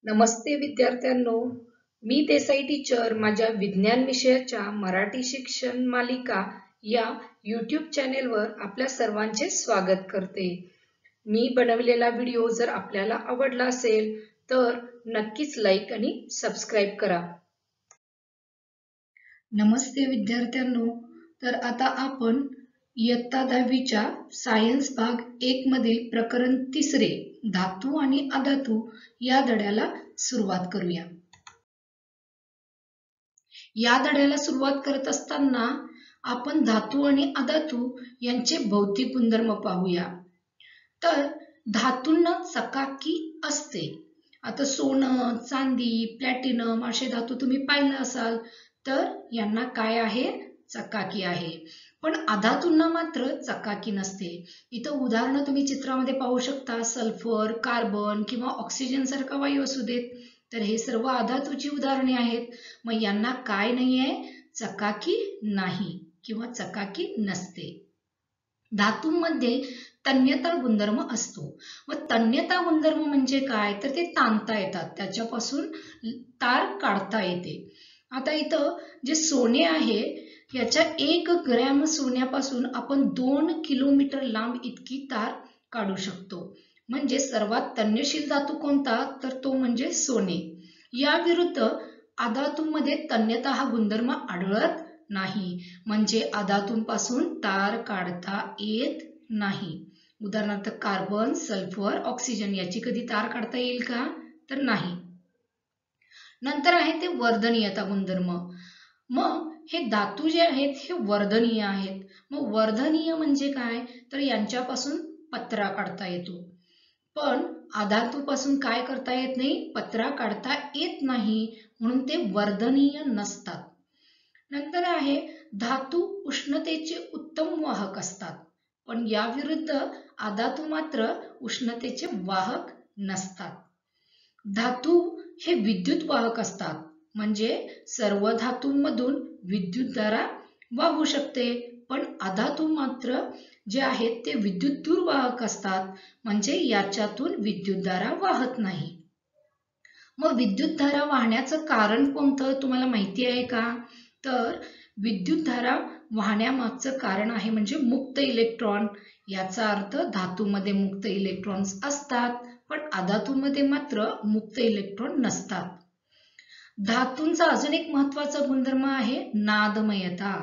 नमस्ते विद्यार्थ्यांनो, मी देसाई टीचर माझ्या विज्ञान विषयाच्या मराठी शिक्षण मालिका या YouTube चॅनेलवर आपल्या सर्वांचे स्वागत करते. मी बनवलेला व्हिडिओ जर आपल्याला आवडला असेल तर नक्कीच लाईक आणि सबस्क्राईब करा. नमस्ते विद्यार्थ्यांनो, तर आता आपण इयत्ता 10वीच्या सायन्स भाग 1 मधील प्रकरण 3 धातू आणि अधातू या धड्याला सुरुवात करूया. या धड्याला सुरुवात करत असताना आपण धातू आणि अधातू यांचे भौतिक गुणधर्म पाहूया. तर धातूंना चकाकी असते. आता सोनं, चांदी, प्लॅटिनम असे धातू तुम्ही पाहिलं असाल तर यांना काय आहे? चकाकी आहे. पण अधातूंना मात्र चकाकी नसते. इथं उदाहरण तुम्ही चित्रामध्ये पाहू शकता. सल्फर, कार्बन किंवा ऑक्सिजन सारखा वायू असू देत. तर हे सर्व अधातूची उदाहरणे आहेत. मग यांना काय नाहीये? चकाकी नाही किंवा चकाकी नसते. धातूंमध्ये तन्यता गुणधर्म असतो. व तन्यता गुणधर्म म्हणजे काय? तर ते ताणता येतात, त्याच्यापासून तार काढता येते. आता इथं जे सोने आहे याच्या 1 ग्रॅम सोन्यापासून आपण 2 किलोमीटर लांब इतकी तार काढू शकतो. म्हणजे सर्वात तन्यशील धातू कोणता? तर तो म्हणजे सोने. या विरुद्ध अधातूमध्ये तन्यता हा गुणधर्म आढळत नाही. म्हणजे अधातूंपासून तार काढता येत नाही. उदाहरणार्थ कार्बन, सल्फर, ऑक्सिजन याची कधी तार काढता येईल का? तर नाही. नंतर आहे ते वर्धनीयता गुणधर्म. मग हे धातू जे आहेत हे वर्धनीय आहेत. मग वर्धनीय म्हणजे काय? तर यांच्यापासून पत्रा काढता येतो. पण अधातूपासून काय करता येत नाही? पत्रा काढता येत नाही, म्हणून ते वर्धनीय नसतात. नंतर आहे धातू उष्णतेचे उत्तम वाहक असतात. पण या विरुद्ध अधातू मात्र उष्णतेचे वाहक नसतात. धातू हे विद्युत वाहक असतात. म्हणजे सर्व धातूंमधून विद्युतधारा वाहू शकते. पण अधातू मात्र जे आहेत ते विद्युत दुर्वाहक असतात. म्हणजे याच्यातून विद्युतधारा वाहत नाही. मग विद्युतधारा वाहण्याचं कारण कोणतं तुम्हाला माहिती आहे का? तर विद्युतधारा वाहण्यामागचं कारण आहे म्हणजे मुक्त इलेक्ट्रॉन. याचा अर्थ धातूमध्ये मुक्त इलेक्ट्रॉन्स असतात, पण अधातूमध्ये मात्र मुक्त इलेक्ट्रॉन नसतात. धातूंचा अजून एक महत्वाचा गुणधर्म आहे नादमयता.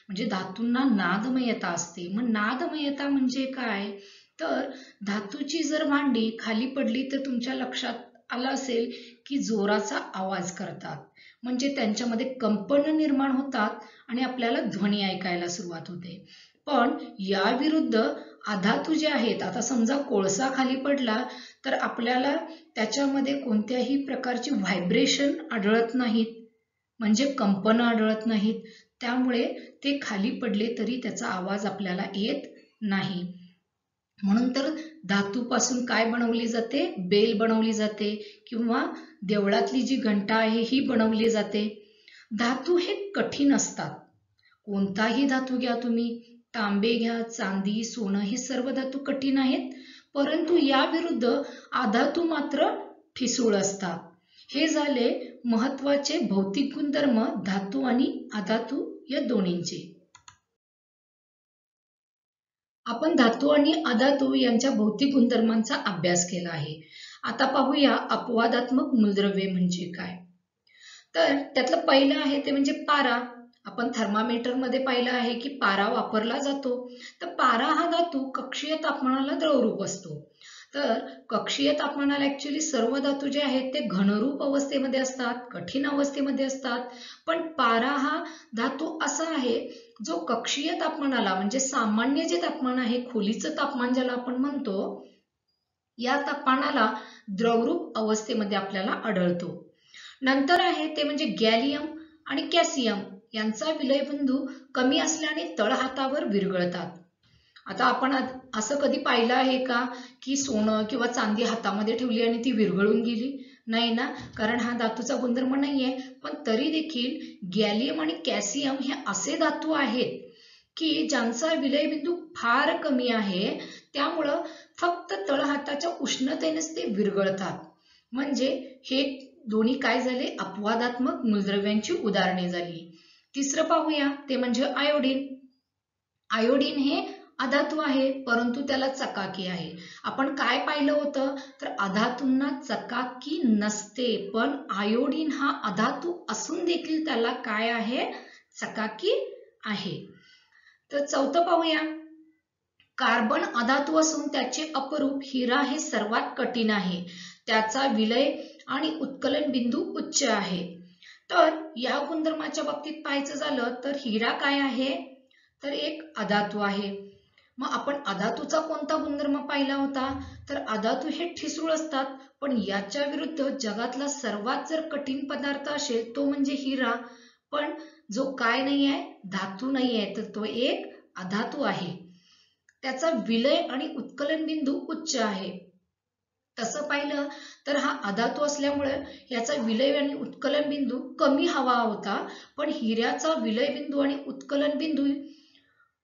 म्हणजे धातूंना नादमयता असते. मग नादमयता म्हणजे काय? तर धातूची जर भांडी खाली पडली तर तुमच्या लक्षात आलं असेल की जोराचा आवाज करतात. म्हणजे त्यांच्यामध्ये कंपन निर्माण होतात आणि आपल्याला ध्वनी ऐकायला सुरुवात होते. पण या विरुद्ध अधातू जे आहेत, आता समजा कोळसा खाली पडला तर आपल्याला त्याच्यामध्ये कोणत्याही प्रकारची व्हायब्रेशन आढळत नाहीत, म्हणजे कंपन आढळत नाहीत. त्यामुळे ते खाली पडले तरी त्याचा आवाज आपल्याला येत नाही. म्हणून तर धातूपासून काय बनवली जाते? बेल बनवली जाते किंवा देवळातली जी घंटा आहे ही बनवली जाते. धातू हे कठीण असतात. कोणताही धातू घ्या तुम्ही, तांबे घ्या, चांदी, सोनं, हे सर्व धातू कठीण आहेत. परंतु या विरुद्ध अधातू मात्र ठिसूळ असतात. हे झाले महत्वाचे भौतिक गुणधर्म धातू आणि अधातू या दोन्हींचे. आपण धातू आणि अधातू यांच्या भौतिक गुणधर्मांचा अभ्यास केला आहे. आता पाहूया अपवादात्मक मूलद्रव्ये म्हणजे काय. तर त्यातलं पहिलं आहे ते म्हणजे पारा. आपण थर्मामीटर मध्ये पाहिलं आहे की पारा वापरला जातो. तर पारा हा धातू कक्षीय तापमानाला द्रवरूप असतो. तर कक्षीय तापमानाला ऍक्च्युली सर्व धातू जे आहेत ते घनरूप अवस्थेमध्ये असतात, कठीण अवस्थेमध्ये असतात. पण पारा हा धातू असा आहे जो कक्षीय तापमानाला म्हणजे सामान्य जे तापमान आहे, खोलीचं तापमान ज्याला आपण म्हणतो, या तापमानाला द्रवरूप अवस्थेमध्ये आपल्याला आढळतो. नंतर आहे ते म्हणजे गॅलियम आणि कॅल्शियम यांचा विलयबिंदू कमी असल्याने तळहातावर विरघळतात. आता आपण असं कधी पाहिलं आहे का की सोनं किंवा चांदी हातामध्ये ठेवली आणि ती विरघळून गेली? नाही ना, कारण हा धातूचा गुणधर्म नाहीये. पण तरी देखील गॅलियम आणि कॅल्शियम हे असे धातू आहेत की ज्यांचा विलयबिंदू फार कमी आहे. त्यामुळं फक्त तळहाताच्या उष्णतेनेच ते विरघळतात. म्हणजे हे दोन्ही काय झाले, अपवादात्मक मूलद्रव्यांची उदाहरणे झाली. तिसरं पाहूया ते म्हणजे आयोडीन. आयोडीन हे अधातू आहे, परंतु त्याला चकाकी आहे. आपण काय पाहिलं होतं, तर अधातूंना चकाकी नसते, पण आयोडीन हा अधातू असून देखील त्याला काय आहे, चकाकी आहे. तर चौथं पाहूया, कार्बन अधातू असून त्याचे अपरूप हिरा हे सर्वात कठीण आहे. त्याचा विलय आणि उत्कलन बिंदू उच्च आहे. तर या गुणधर्माच्या बाबतीत पाहायचं झालं तर हिरा काय आहे, तर एक अधातू आहे. मग आपण अधातूचा कोणता गुणधर्म पाहिला होता, तर अधातू हे ठिसूळ असतात, पण याच्या विरुद्ध जगातला सर्वात जर कठीण पदार्थ असेल तो म्हणजे हिरा. पण जो काय नाही आहे, धातू नाही आहे, तर तो एक अधातू आहे. त्याचा विलय आणि उत्कलन बिंदू उच्च आहे. तसं पाहिलं तर हा अधातू असल्यामुळे याचा विलय आणि उत्कलन बिंदू कमी हवा होता, पण हिऱ्याचा विलय बिंदू आणि उत्कलन बिंदू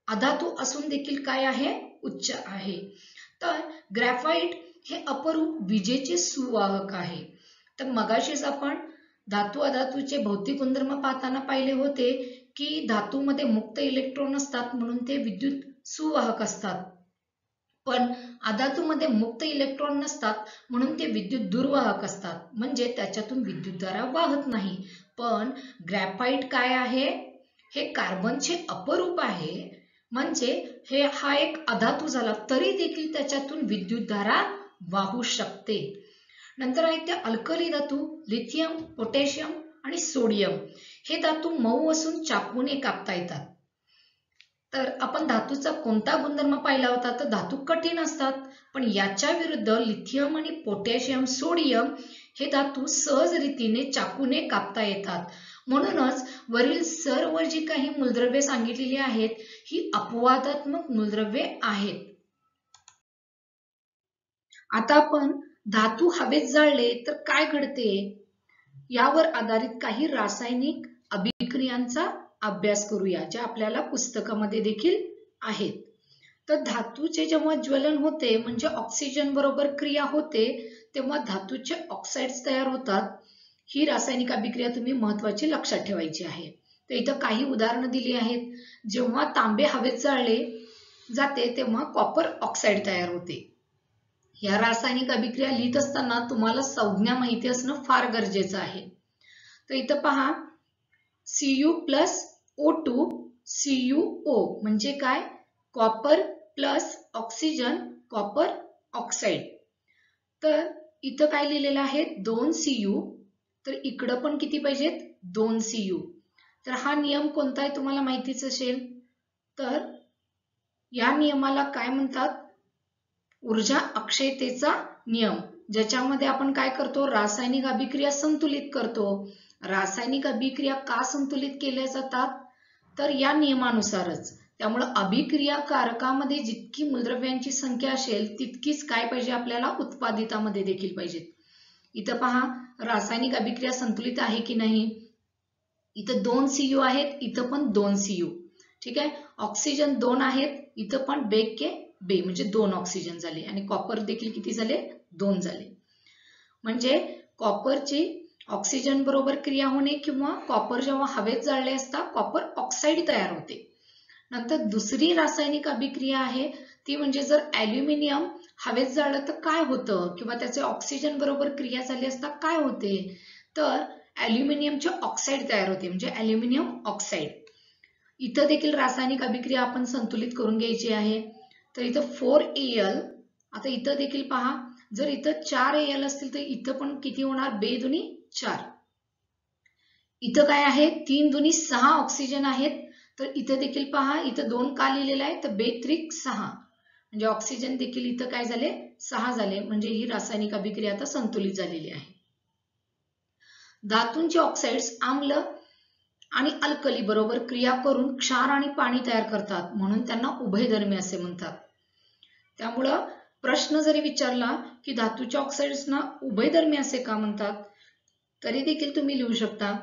अधातू असून देखील काय आहे, उच्च आहे. तर ग्रॅफाइट हे अपरूप विजेचे सुवाहक आहे. तर मगाशीच आपण धातू अधातूचे भौतिक गुणधर्म पाहताना पाहिले होते की धातूमध्ये मुक्त इलेक्ट्रॉन असतात म्हणून ते विद्युत सुवाहक असतात, पण अधातूमध्ये मुक्त इलेक्ट्रॉन नसतात म्हणून ते विद्युत दुर्वाहक असतात, म्हणजे त्याच्यातून विद्युतधारा वाहत नाही. पण ग्रॅफाइट काय आहे, हे कार्बनचे अपरूप आहे, म्हणजे हा एक अधातू झाला तरी देखील त्याच्यातून विद्युतधारा वाहू शकते. नंतर आहे ते अल्कली धातू, लिथियम, पोटॅशियम आणि सोडियम. हे धातू मऊ असून चाकूने कापता येतात. तर आपण धातूचा कोणता गुणधर्म पाहिला होता, तर धातू कठीण असतात, पण याच्या विरुद्ध लिथियम आणि पोटॅशियम, सोडियम हे धातू सहज रीतीने चाकूने कापता येतात. म्हणूनच वरील सर्व जी काही मूलद्रव्ये सांगितलेली आहेत ही अपवादात्मक मूलद्रव्ये आहेत. आता आपण धातू हवेत जाळले तर काय घडते यावर आधारित काही रासायनिक अभिक्रियांचा अभ्यास करूया, जे आपल्याला पुस्तकामध्ये देखील आहेत. तर धातूचे जेव्हा ज्वलन होते म्हणजे ऑक्सिजन बरोबर क्रिया होते तेव्हा धातूचे ऑक्साइड्स तयार होतात. ही रासायनिक अभिक्रिया तुम्ही महत्त्वाची लक्षात ठेवायची आहे. तर इथं काही उदाहरणं दिली आहेत. जेव्हा तांबे हवेत जाळले जाते तेव्हा कॉपर ऑक्साईड तयार होते. या रासायनिक अभिक्रिया लिहित असताना तुम्हाला संज्ञा माहिती असणं फार गरजेचं आहे. तर इथं पहा, Cu+O2 CuO म्हणजे काय, copper plus oxygen copper oxide. तर इथं काय लिहिलेलं आहे, 2 Cu. तर इकडं पण किती पाहिजेत, 2 Cu. तर हा नियम कोणता आहे तुम्हाला माहितीच असेल. तर या नियमाला काय म्हणतात, ऊर्जा अक्षयतेचा नियम, ज्याच्यामध्ये आपण काय करतो, रासायनिक अभिक्रिया संतुलित करतो. रासायनिक अभिक्रिया का संतुलित केल्या जातात, तर या नियमानुसारच. त्यामुळे अभिक्रियाकारकामध्ये जितकी मूलद्रव्यांची संख्या असेल तितकीच काय पाहिजे आपल्याला, उत्पादितामध्ये देखील पाहिजेत. इथं पहा, रासायनिक अभिक्रिया संतुलित आहे की नाही. इथं 2 Cu आहेत, इथं पण 2 Cu. ठीक आहे. ऑक्सिजन 2 आहेत, इथं पण बेक के बे म्हणजे 2 ऑक्सिजन झाले आणि कॉपर देखील किती झाले, 2 झाले. म्हणजे कॉपरची ऑक्सिजन बरोबर क्रिया होणे किंवा कॉपर जेव्हा हवेत जाळले असता कॉपर ऑक्साईड तयार होते. नंतर दुसरी रासायनिक अभिक्रिया आहे ती म्हणजे जर ॲल्युमिनियम हवेत जाळलं तर काय होतं, किंवा त्याचे ऑक्सिजन बरोबर क्रिया झाली असता काय होते, तर ॲल्युमिनियमचे ऑक्साईड तयार होते म्हणजे ॲल्युमिनियम ऑक्साईड. इथं देखील रासायनिक अभिक्रिया आपण संतुलित करून घ्यायची आहे. तर इथं 4Al. आता इथं देखील पहा, जर इथं 4Al असतील तर इथं पण किती होणार, 2 दुनी 4. इथं काय आहे, 3 दुनी 6 ऑक्सिजन आहेत. तर इथं देखील पहा, इथं 2 का लिहिलेलं आहे, तर 2 त्रिक 6 म्हणजे ऑक्सिजन देखील इथं काय झाले, 6 झाले. म्हणजे ही रासायनिक अभिक्रिया आता संतुलित झालेली आहे. धातूंचे ऑक्साइड्स आम्ल आणि अल्कली बरोबर क्रिया करून क्षार आणि पाणी तयार करतात, म्हणून त्यांना उभयधर्मी असे म्हणतात. त्यामुळं प्रश्न जरी विचारला की धातूच्या ऑक्साइड्सना उभयधर्मी असे का म्हणतात, तरी देखील तुम्ही लिहू शकता.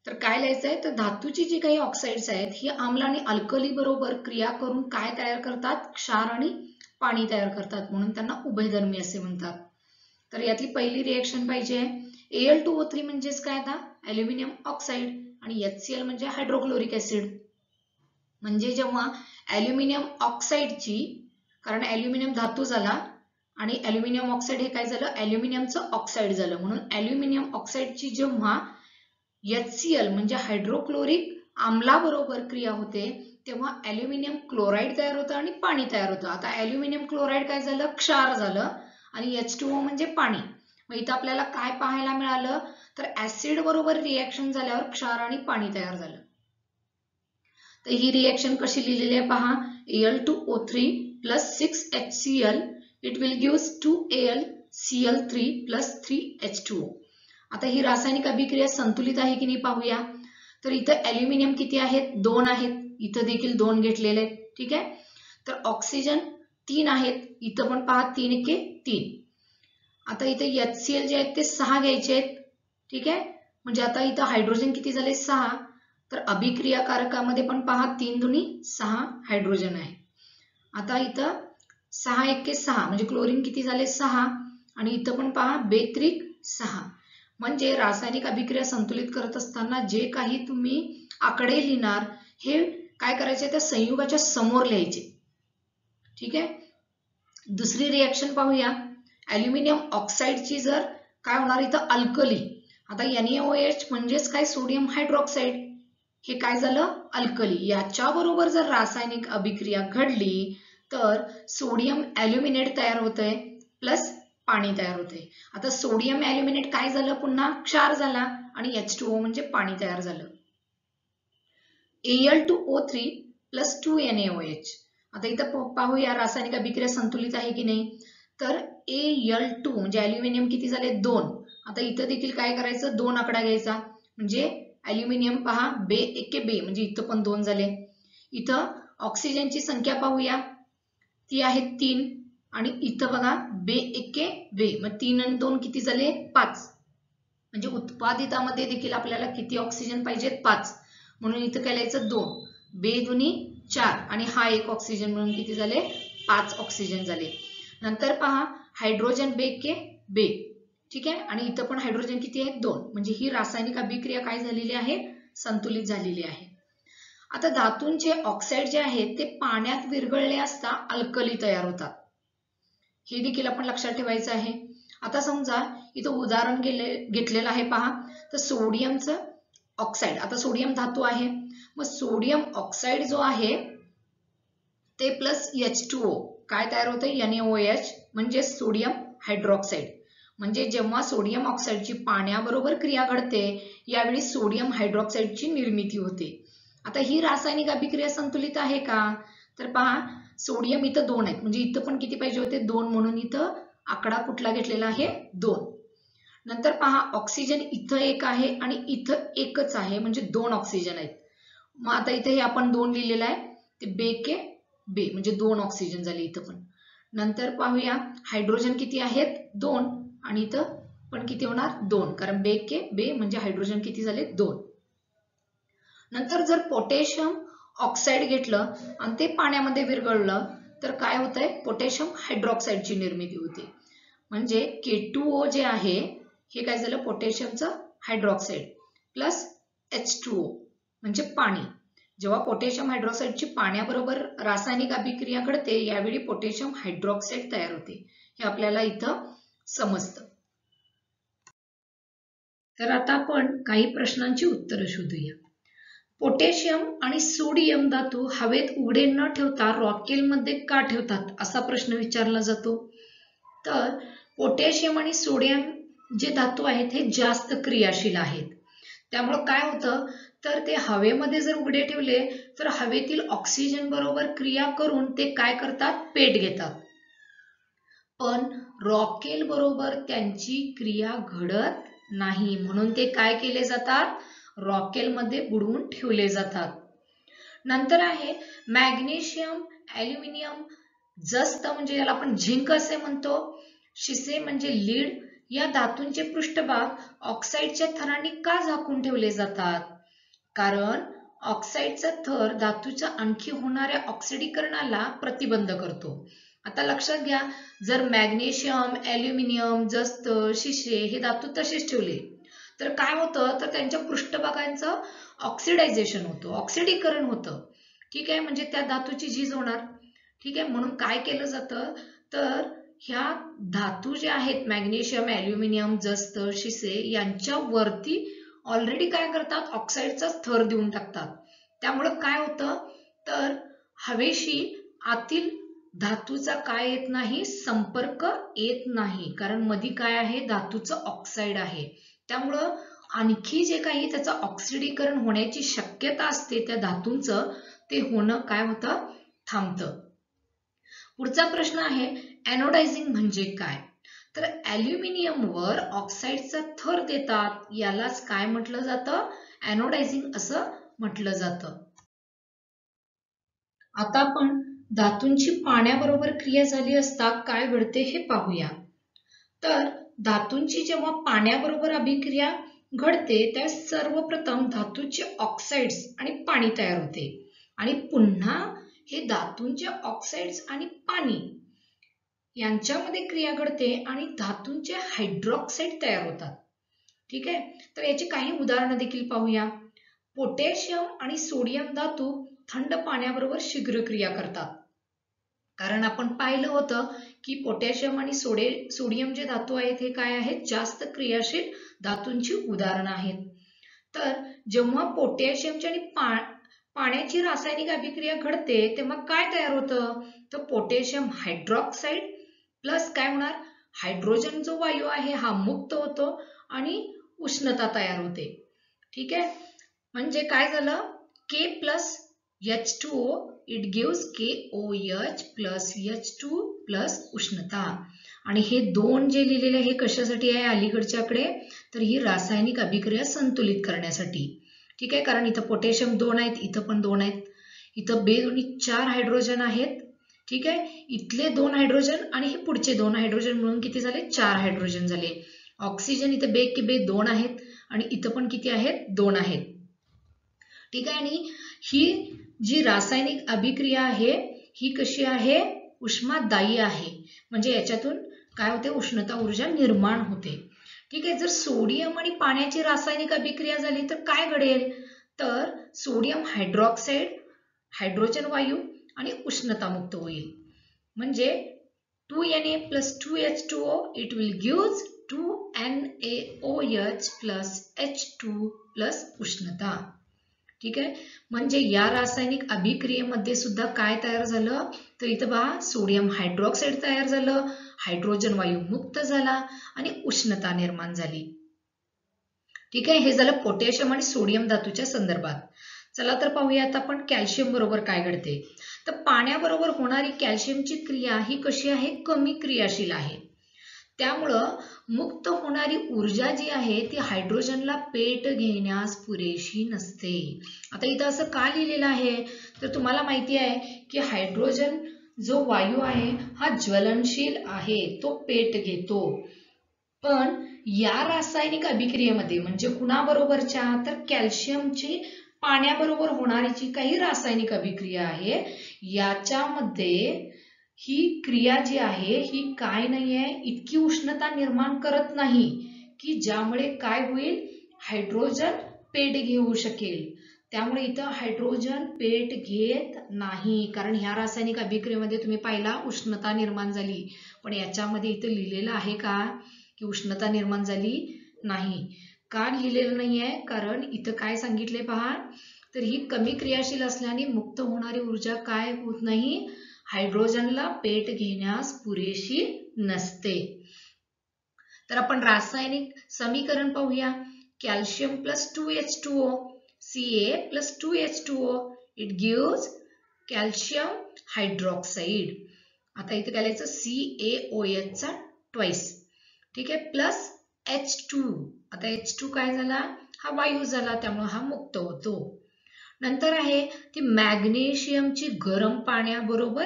तर काय लिहायचं आहे, तर धातूची जी काही ऑक्साइड्स आहेत ही आम्ल आणि अल्कली बरोबर क्रिया करून काय तयार करतात, क्षार आणि पाणी तयार करतात, म्हणून त्यांना उभयधर्मी असे म्हणतात. तर यातली पहिली रिएक्शन पाहिजे आहे Al2O3 म्हणजेच काय आता ॲल्युमिनियम ऑक्साईड आणि HCl म्हणजे हायड्रोक्लोरिक ऍसिड. म्हणजे जेव्हा ॲल्युमिनियम ऑक्साईडची, कारण ॲल्युमिनियम धातू झाला आणि ॲल्युमिनियम ऑक्साईड हे काय झालं ॲल्युमिनियमचं ऑक्साईड झालं, म्हणून ॲल्युमिनियम ऑक्साईडची जेव्हा HCl म्हणजे हायड्रोक्लोरिक आम्लाबरोबर क्रिया होते तेव्हा ॲल्युमिनियम क्लोराईड तयार होतं आणि पाणी तयार होतं. आता ॲल्युमिनियम क्लोराईड काय झालं क्षार झालं आणि H2O म्हणजे पाणी. मग इथं आपल्याला काय पाहायला मिळालं तर ऍसिड बरोबर रिएक्शन झाल्यावर क्षार आणि पाणी तयार झालं. तर ही रिएक्शन कशी लिहिलेली आहे पहा, Al2O3 plus 6HCl it will gives 2AlCl3 plus 3H2O. आता ही रासायनिक अभिक्रिया संतुलित आहे की नाही पाहूया. तर इथं ॲल्युमिनियम किती आहेत 2 आहेत, इथं देखील 2 घेतलेले आहेत. ठीक आहे, तर ऑक्सिजन 3 आहेत, इथं पण पहा 3 एके 3. आता इथे HCl जे आहेत ते 6 घ्यायचे आहेत. ठीक आहे, म्हणजे आता इथं हायड्रोजन किती झाले 6, तर अभिक्रियाकारकामध्ये पण पहा 3 दुनी 6 हायड्रोजन आहे. आता इथं 6 एके 6 म्हणजे क्लोरीन किती झाले 6 आणि इथं पण पहा बेत्रिक 6. म्हणजे रासायनिक अभिक्रिया संतुलित करत असताना जे काही तुम्ही आकडे लिहिणार हे काय करायचे त्या संयुगाच्या समोर लिहायचे. ठीक आहे, दुसरी रिएक्शन पाहूया. ॲल्युमिनियम ऑक्साईडची जर काय होणार इथं अल्कली. आता NaOH म्हणजेच काय सोडियम हायड्रॉक्साईड, हे काय झालं अल्कली. याच्या बरोबर जर रासायनिक अभिक्रिया घडली तर सोडियम ॲल्युमिनेट तयार होतंय प्लस पाणी तयार होते. आता सोडियम ॲल्युमिनेट काय झालं पुन्हा क्षार झाला आणि H2O म्हणजे पाणी तयार झालं. Al2O3 plus 2NaOH. आता इथं पाहूया रासायनिक अभिक्रिया संतुलित आहे की नाही. तर Al2 म्हणजे ॲल्युमिनियम किती झाले 2. आता इथं देखील काय करायचं 2 आकडा घ्यायचा, म्हणजे ॲल्युमिनियम पहा बे एके बे म्हणजे इथं पण 2 झाले. इथं ऑक्सिजनची संख्या पाहूया ती आहे 3 आणि इथं बघा बे एके बे मग 3 आणि 2 किती झाले 5. म्हणजे उत्पादितामध्ये देखील आपल्याला किती ऑक्सिजन पाहिजेत 5, म्हणून इथं काय लिहायचं 2 बे दुनी 4 आणि हा एक ऑक्सिजन म्हणून किती झाले 5 ऑक्सिजन झाले. नंतर पहा हायड्रोजन बे के बे. ठीक आहे, आणि इथं पण हायड्रोजन किती आहे 2. म्हणजे ही रासायनिक अभिक्रिया काय झालेली आहे संतुलित झालेली आहे. आता धातूंचे ऑक्साईड जे आहेत ते पाण्यात विरघळले असता अल्कली तयार होतात, हे देखील आपण लक्षात ठेवायचं आहे. आता समजा इथं उदाहरण घेतलेलं आहे पहा, तर सोडियमचं ऑक्साईड. आता सोडियम धातू आहे, मग सोडियम ऑक्साईड जो आहे ते प्लस H2O काय तयार होते NaOH म्हणजे सोडियम हायड्रॉक्साईड. म्हणजे जेव्हा सोडियम ऑक्साईडची पाण्याबरोबर क्रिया घडते यावेळी सोडियम हायड्रॉक्साईडची निर्मिती होते. आता ही रासायनिक अभिक्रिया संतुलित आहे का, तर पहा सोडियम इथं 2 आहेत, म्हणजे इथं पण किती पाहिजे होते 2, म्हणून इथं आकडा कुठला घेतलेला आहे 2. नंतर पहा ऑक्सिजन इथं 1 आहे आणि इथं 1च आहे, म्हणजे 2 ऑक्सिजन आहेत. मग आता इथे हे आपण 2 लिहिलेलं आहे ते बे के बे म्हणजे 2 ऑक्सिजन झाले इथं पण. नंतर पाहूया हायड्रोजन किती आहेत 2 आणि इथं पण किती होणार 2, कारण बे के बे म्हणजे हायड्रोजन किती झाले 2. नंतर जर पोटॅशियम ऑक्साईड घेतलं आणि ते पाण्यामध्ये विरघळलं तर काय होतंय पोटॅशियम हायड्रॉक्साईडची निर्मिती होते. म्हणजे K2O जे आहे हे काय झालं पोटॅशियमचं हायड्रॉक्साईड प्लस H2O म्हणजे पाणी. जेव्हा पोटॅशियम हायड्रॉक्साईडची पाण्याबरोबर रासायनिक अभिक्रिया घडते यावेळी पोटॅशियम हायड्रॉक्साईड तयार होते, हे आपल्याला इथं समजतं. तर आता आपण काही प्रश्नांची उत्तरं शोधूया. पोटॅशियम आणि सोडियम धातू हवेत उघडे न ठेवता रॉकेलमध्ये का ठेवतात असा प्रश्न विचारला जातो. तर पोटॅशियम आणि सोडियम जे धातू आहेत हे जास्त क्रियाशील आहेत, त्यामुळे काय होतं तर ते हवेमध्ये जर उघडे ठेवले तर हवेतील ऑक्सिजन बरोबर क्रिया करून ते काय करतात पेट घेतात, पण रॉकेल बरोबर त्यांची क्रिया घडत नाही, म्हणून ते काय केले जातात रॉकेलमध्ये बुडवून ठेवले जातात. नंतर आहे मॅग्नेशियम ॲल्युमिनियम जस्त म्हणजे याला आपण झिंक असे म्हणतो, शिसे म्हणजे लीड या धातूंचे पृष्ठभाग ऑक्साईडच्या थरांनी का झाकून ठेवले जातात, कारण ऑक्साईडचा थर धातूच्या आणखी होणाऱ्या ऑक्सिडीकरणाला प्रतिबंध करतो आता लक्षात घ्या, जर मॅग्नेशियम, ॲल्युमिनियम, जस्त, शिसे हे धातू तसेच ठेवले तर काय होतं, तर त्यांच्या पृष्ठभागांचं ऑक्सिडायझेशन होतं, ऑक्सिडीकरण होतं. ठीक आहे, म्हणजे त्या धातूची झीज होणार. ठीक आहे, म्हणून काय केलं जातं, तर ह्या धातू जे आहेत मॅग्नेशियम, ॲल्युमिनियम, जस्त, शिसे यांच्या वरती ऑलरेडी काय करतात, ऑक्साईडचा थर देऊन टाकतात. त्यामुळं काय होतं, तर हवेशी आतील धातूचा काय येत नाही, संपर्क येत नाही, कारण मध्ये काय आहे, धातूचं ऑक्साईड आहे. त्यामुळं आणखी जे काही त्याचं ऑक्सिडीकरण होण्याची शक्यता असते त्या धातूंचं, ते होणं काय होतं, थांबतं. पुढचा प्रश्न आहे, एनोडायझिंग म्हणजे काय, तर ॲल्युमिनियमवर ऑक्साईडचा थर देतात, यालाच काय म्हटलं जातं, एनोडायझिंग असं म्हटलं जातं. आता आपण धातूंची पाण्याबरोबर क्रिया झाली असता काय घडते हे पाहूया. तर धातूंची जेव्हा पाण्याबरोबर अभिक्रिया घडते त्या सर्वप्रथम धातूचे ऑक्साइड्स आणि पाणी तयार होते आणि पुन्हा हे धातूंचे ऑक्साइड्स आणि पाणी यांच्यामध्ये क्रिया घडते आणि धातूंचे हायड्रॉक्साईड तयार होतात. ठीक आहे, तर याची काही उदाहरणं देखील पाहूया. पोटॅशियम आणि सोडियम धातू थंड पाण्याबरोबर शीघ्र क्रिया करतात, कारण आपण पाहिलं होतं की पोटॅशियम आणि सोडियम जे धातू आहेत हे काय आहेत, जास्त क्रियाशील धातूंची उदाहरणं आहेत. तर जेव्हा पोटॅशियमची आणि पाण्याची रासायनिक अभिक्रिया घडते तेव्हा काय तयार होतं, तर पोटॅशियम हायड्रॉक्साईड प्लस काय होणार, हायड्रोजन जो वायू आहे हा मुक्त होतो आणि उष्णता तयार होते. ठीक आहे, म्हणजे काय झालं, K plus H2O it gives KOH plus H2 plus उष्णता. आणि हे दोन जे लिहिलेले हे कशासाठी आहे अलीकडच्याकडे, तर ही रासायनिक अभिक्रिया संतुलित करण्यासाठी. ठीक आहे, कारण इथं पोटॅशियम 2 आहेत, इथं पण 2 आहेत, इथं बेदोनी 4 हायड्रोजन आहेत. ठीक आहे, इथले 2 हायड्रोजन आणि हे पुढचे 2 हायड्रोजन मिळून किती झाले, 4 हायड्रोजन झाले. ऑक्सिजन इथे बे 2 आहेत आणि इथं पण किती आहेत, 2 आहेत. ठीक आहे, आणि ही जी रासायनिक अभिक्रिया आहे ही कशी आहे, उष्मादायी आहे, म्हणजे याच्यातून काय होते, उष्णता ऊर्जा निर्माण होते. ठीक आहे, जर सोडियम आणि पाण्याची रासायनिक अभिक्रिया झाली तर काय घडेल, तर सोडियम हायड्रॉक्साईड, हायड्रोजन वायू आणि उष्णता मुक्त होईल. म्हणजे 2Na plus 2H2O it will gives 2NaOH plus H2 plus उष्णता. ठीक आहे, म्हणजे या रासायनिक अभिक्रियेमध्ये सुद्धा काय तयार झालं, तर इथं पहा सोडियम हायड्रॉक्साईड तयार झालं, हायड्रोजन वायू मुक्त झाला आणि उष्णता निर्माण झाली. ठीक आहे, हे झालं पोटॅशियम आणि सोडियम धातूच्या संदर्भात. चला तर पाहूया आता आपण कॅल्शियम बरोबर काय घडते. तर पाण्याबरोबर होणारी कॅल्शियमची क्रिया ही कशी आहे, कमी क्रियाशील आहे. त्यामुळं मुक्त होणारी ऊर्जा जी आहे ती हायड्रोजनला पेट घेण्यास पुरेशी नसते. आता इथं असं का लिहिलेलं आहे, तर तुम्हाला माहिती आहे की हायड्रोजन जो वायू आहे हा ज्वलनशील आहे, तो पेट घेतो. पण या रासायनिक अभिक्रियेमध्ये म्हणजे कुणाबरोबरच्या, तर कॅल्शियमची पाण्याबरोबर होणारी जी काही रासायनिक अभिक्रिया आहे याच्यामध्ये ही क्रिया जी आहे ही काय नाहीये, इतकी उष्णता निर्माण करत नाही की ज्यामुळे काय होईल, हायड्रोजन पेट घेऊ शकेल. त्यामुळे इथं हायड्रोजन पेट घेत नाही, कारण ह्या रासायनिक अभिक्रियेमध्ये तुम्ही पाहिला उष्णता निर्माण झाली, पण याच्यामध्ये इथं लिहिलेलं आहे का की उष्णता निर्माण झाली नाही. का लिहिलेलं नाहीये, कारण इथं काय सांगितले पहा, तर ही कमी क्रियाशील असल्याने मुक्त होणारी ऊर्जा काय होत नाही, हायड्रोजनला पेट घेण्यास पुरेशी नसते. तर आपण रासायनिक समीकरण पाहूया. Calcium plus 2H2O Ca plus 2H2O it gives calcium hydroxide. आता इथे काय लिहायचं, CaOH चा ट्वाइस. ठीक आहे, प्लस H2. आता H2 काय झाला, हा वायू झाला, त्यामुळे हा मुक्त होतो. नंतर आहे ती मॅग्नेशियमची गरम पाण्याबरोबर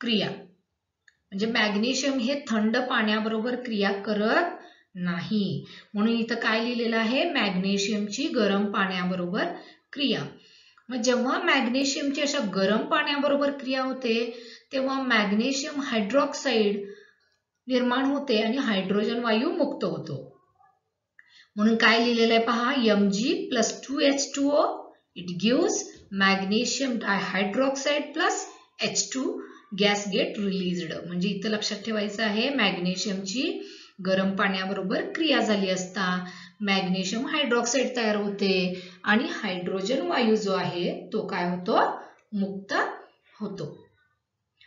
क्रिया. म्हणजे मॅग्नेशियम हे थंड पाण्याबरोबर क्रिया करत नाही, म्हणून इथं काय लिहिलेलं आहे, मॅग्नेशियमची गरम पाण्याबरोबर क्रिया. मग जेव्हा मॅग्नेशियमची अशा गरम पाण्याबरोबर क्रिया होते तेव्हा मॅग्नेशियम हायड्रॉक्साईड निर्माण होते आणि हायड्रोजन वायू मुक्त होतो. म्हणून काय लिहिलेलं आहे पहा, Mg+2H2O it gives magnesium dihydroxide plus H2 gas get released. म्हणजे इथं लक्षात ठेवायचं आहे मॅग्नेशियमची गरम पाण्याबरोबर क्रिया झाली असता मॅग्नेशियम हायड्रॉक्साईड तयार होते आणि हायड्रोजन वायू जो आहे तो काय होतो, मुक्त होतो.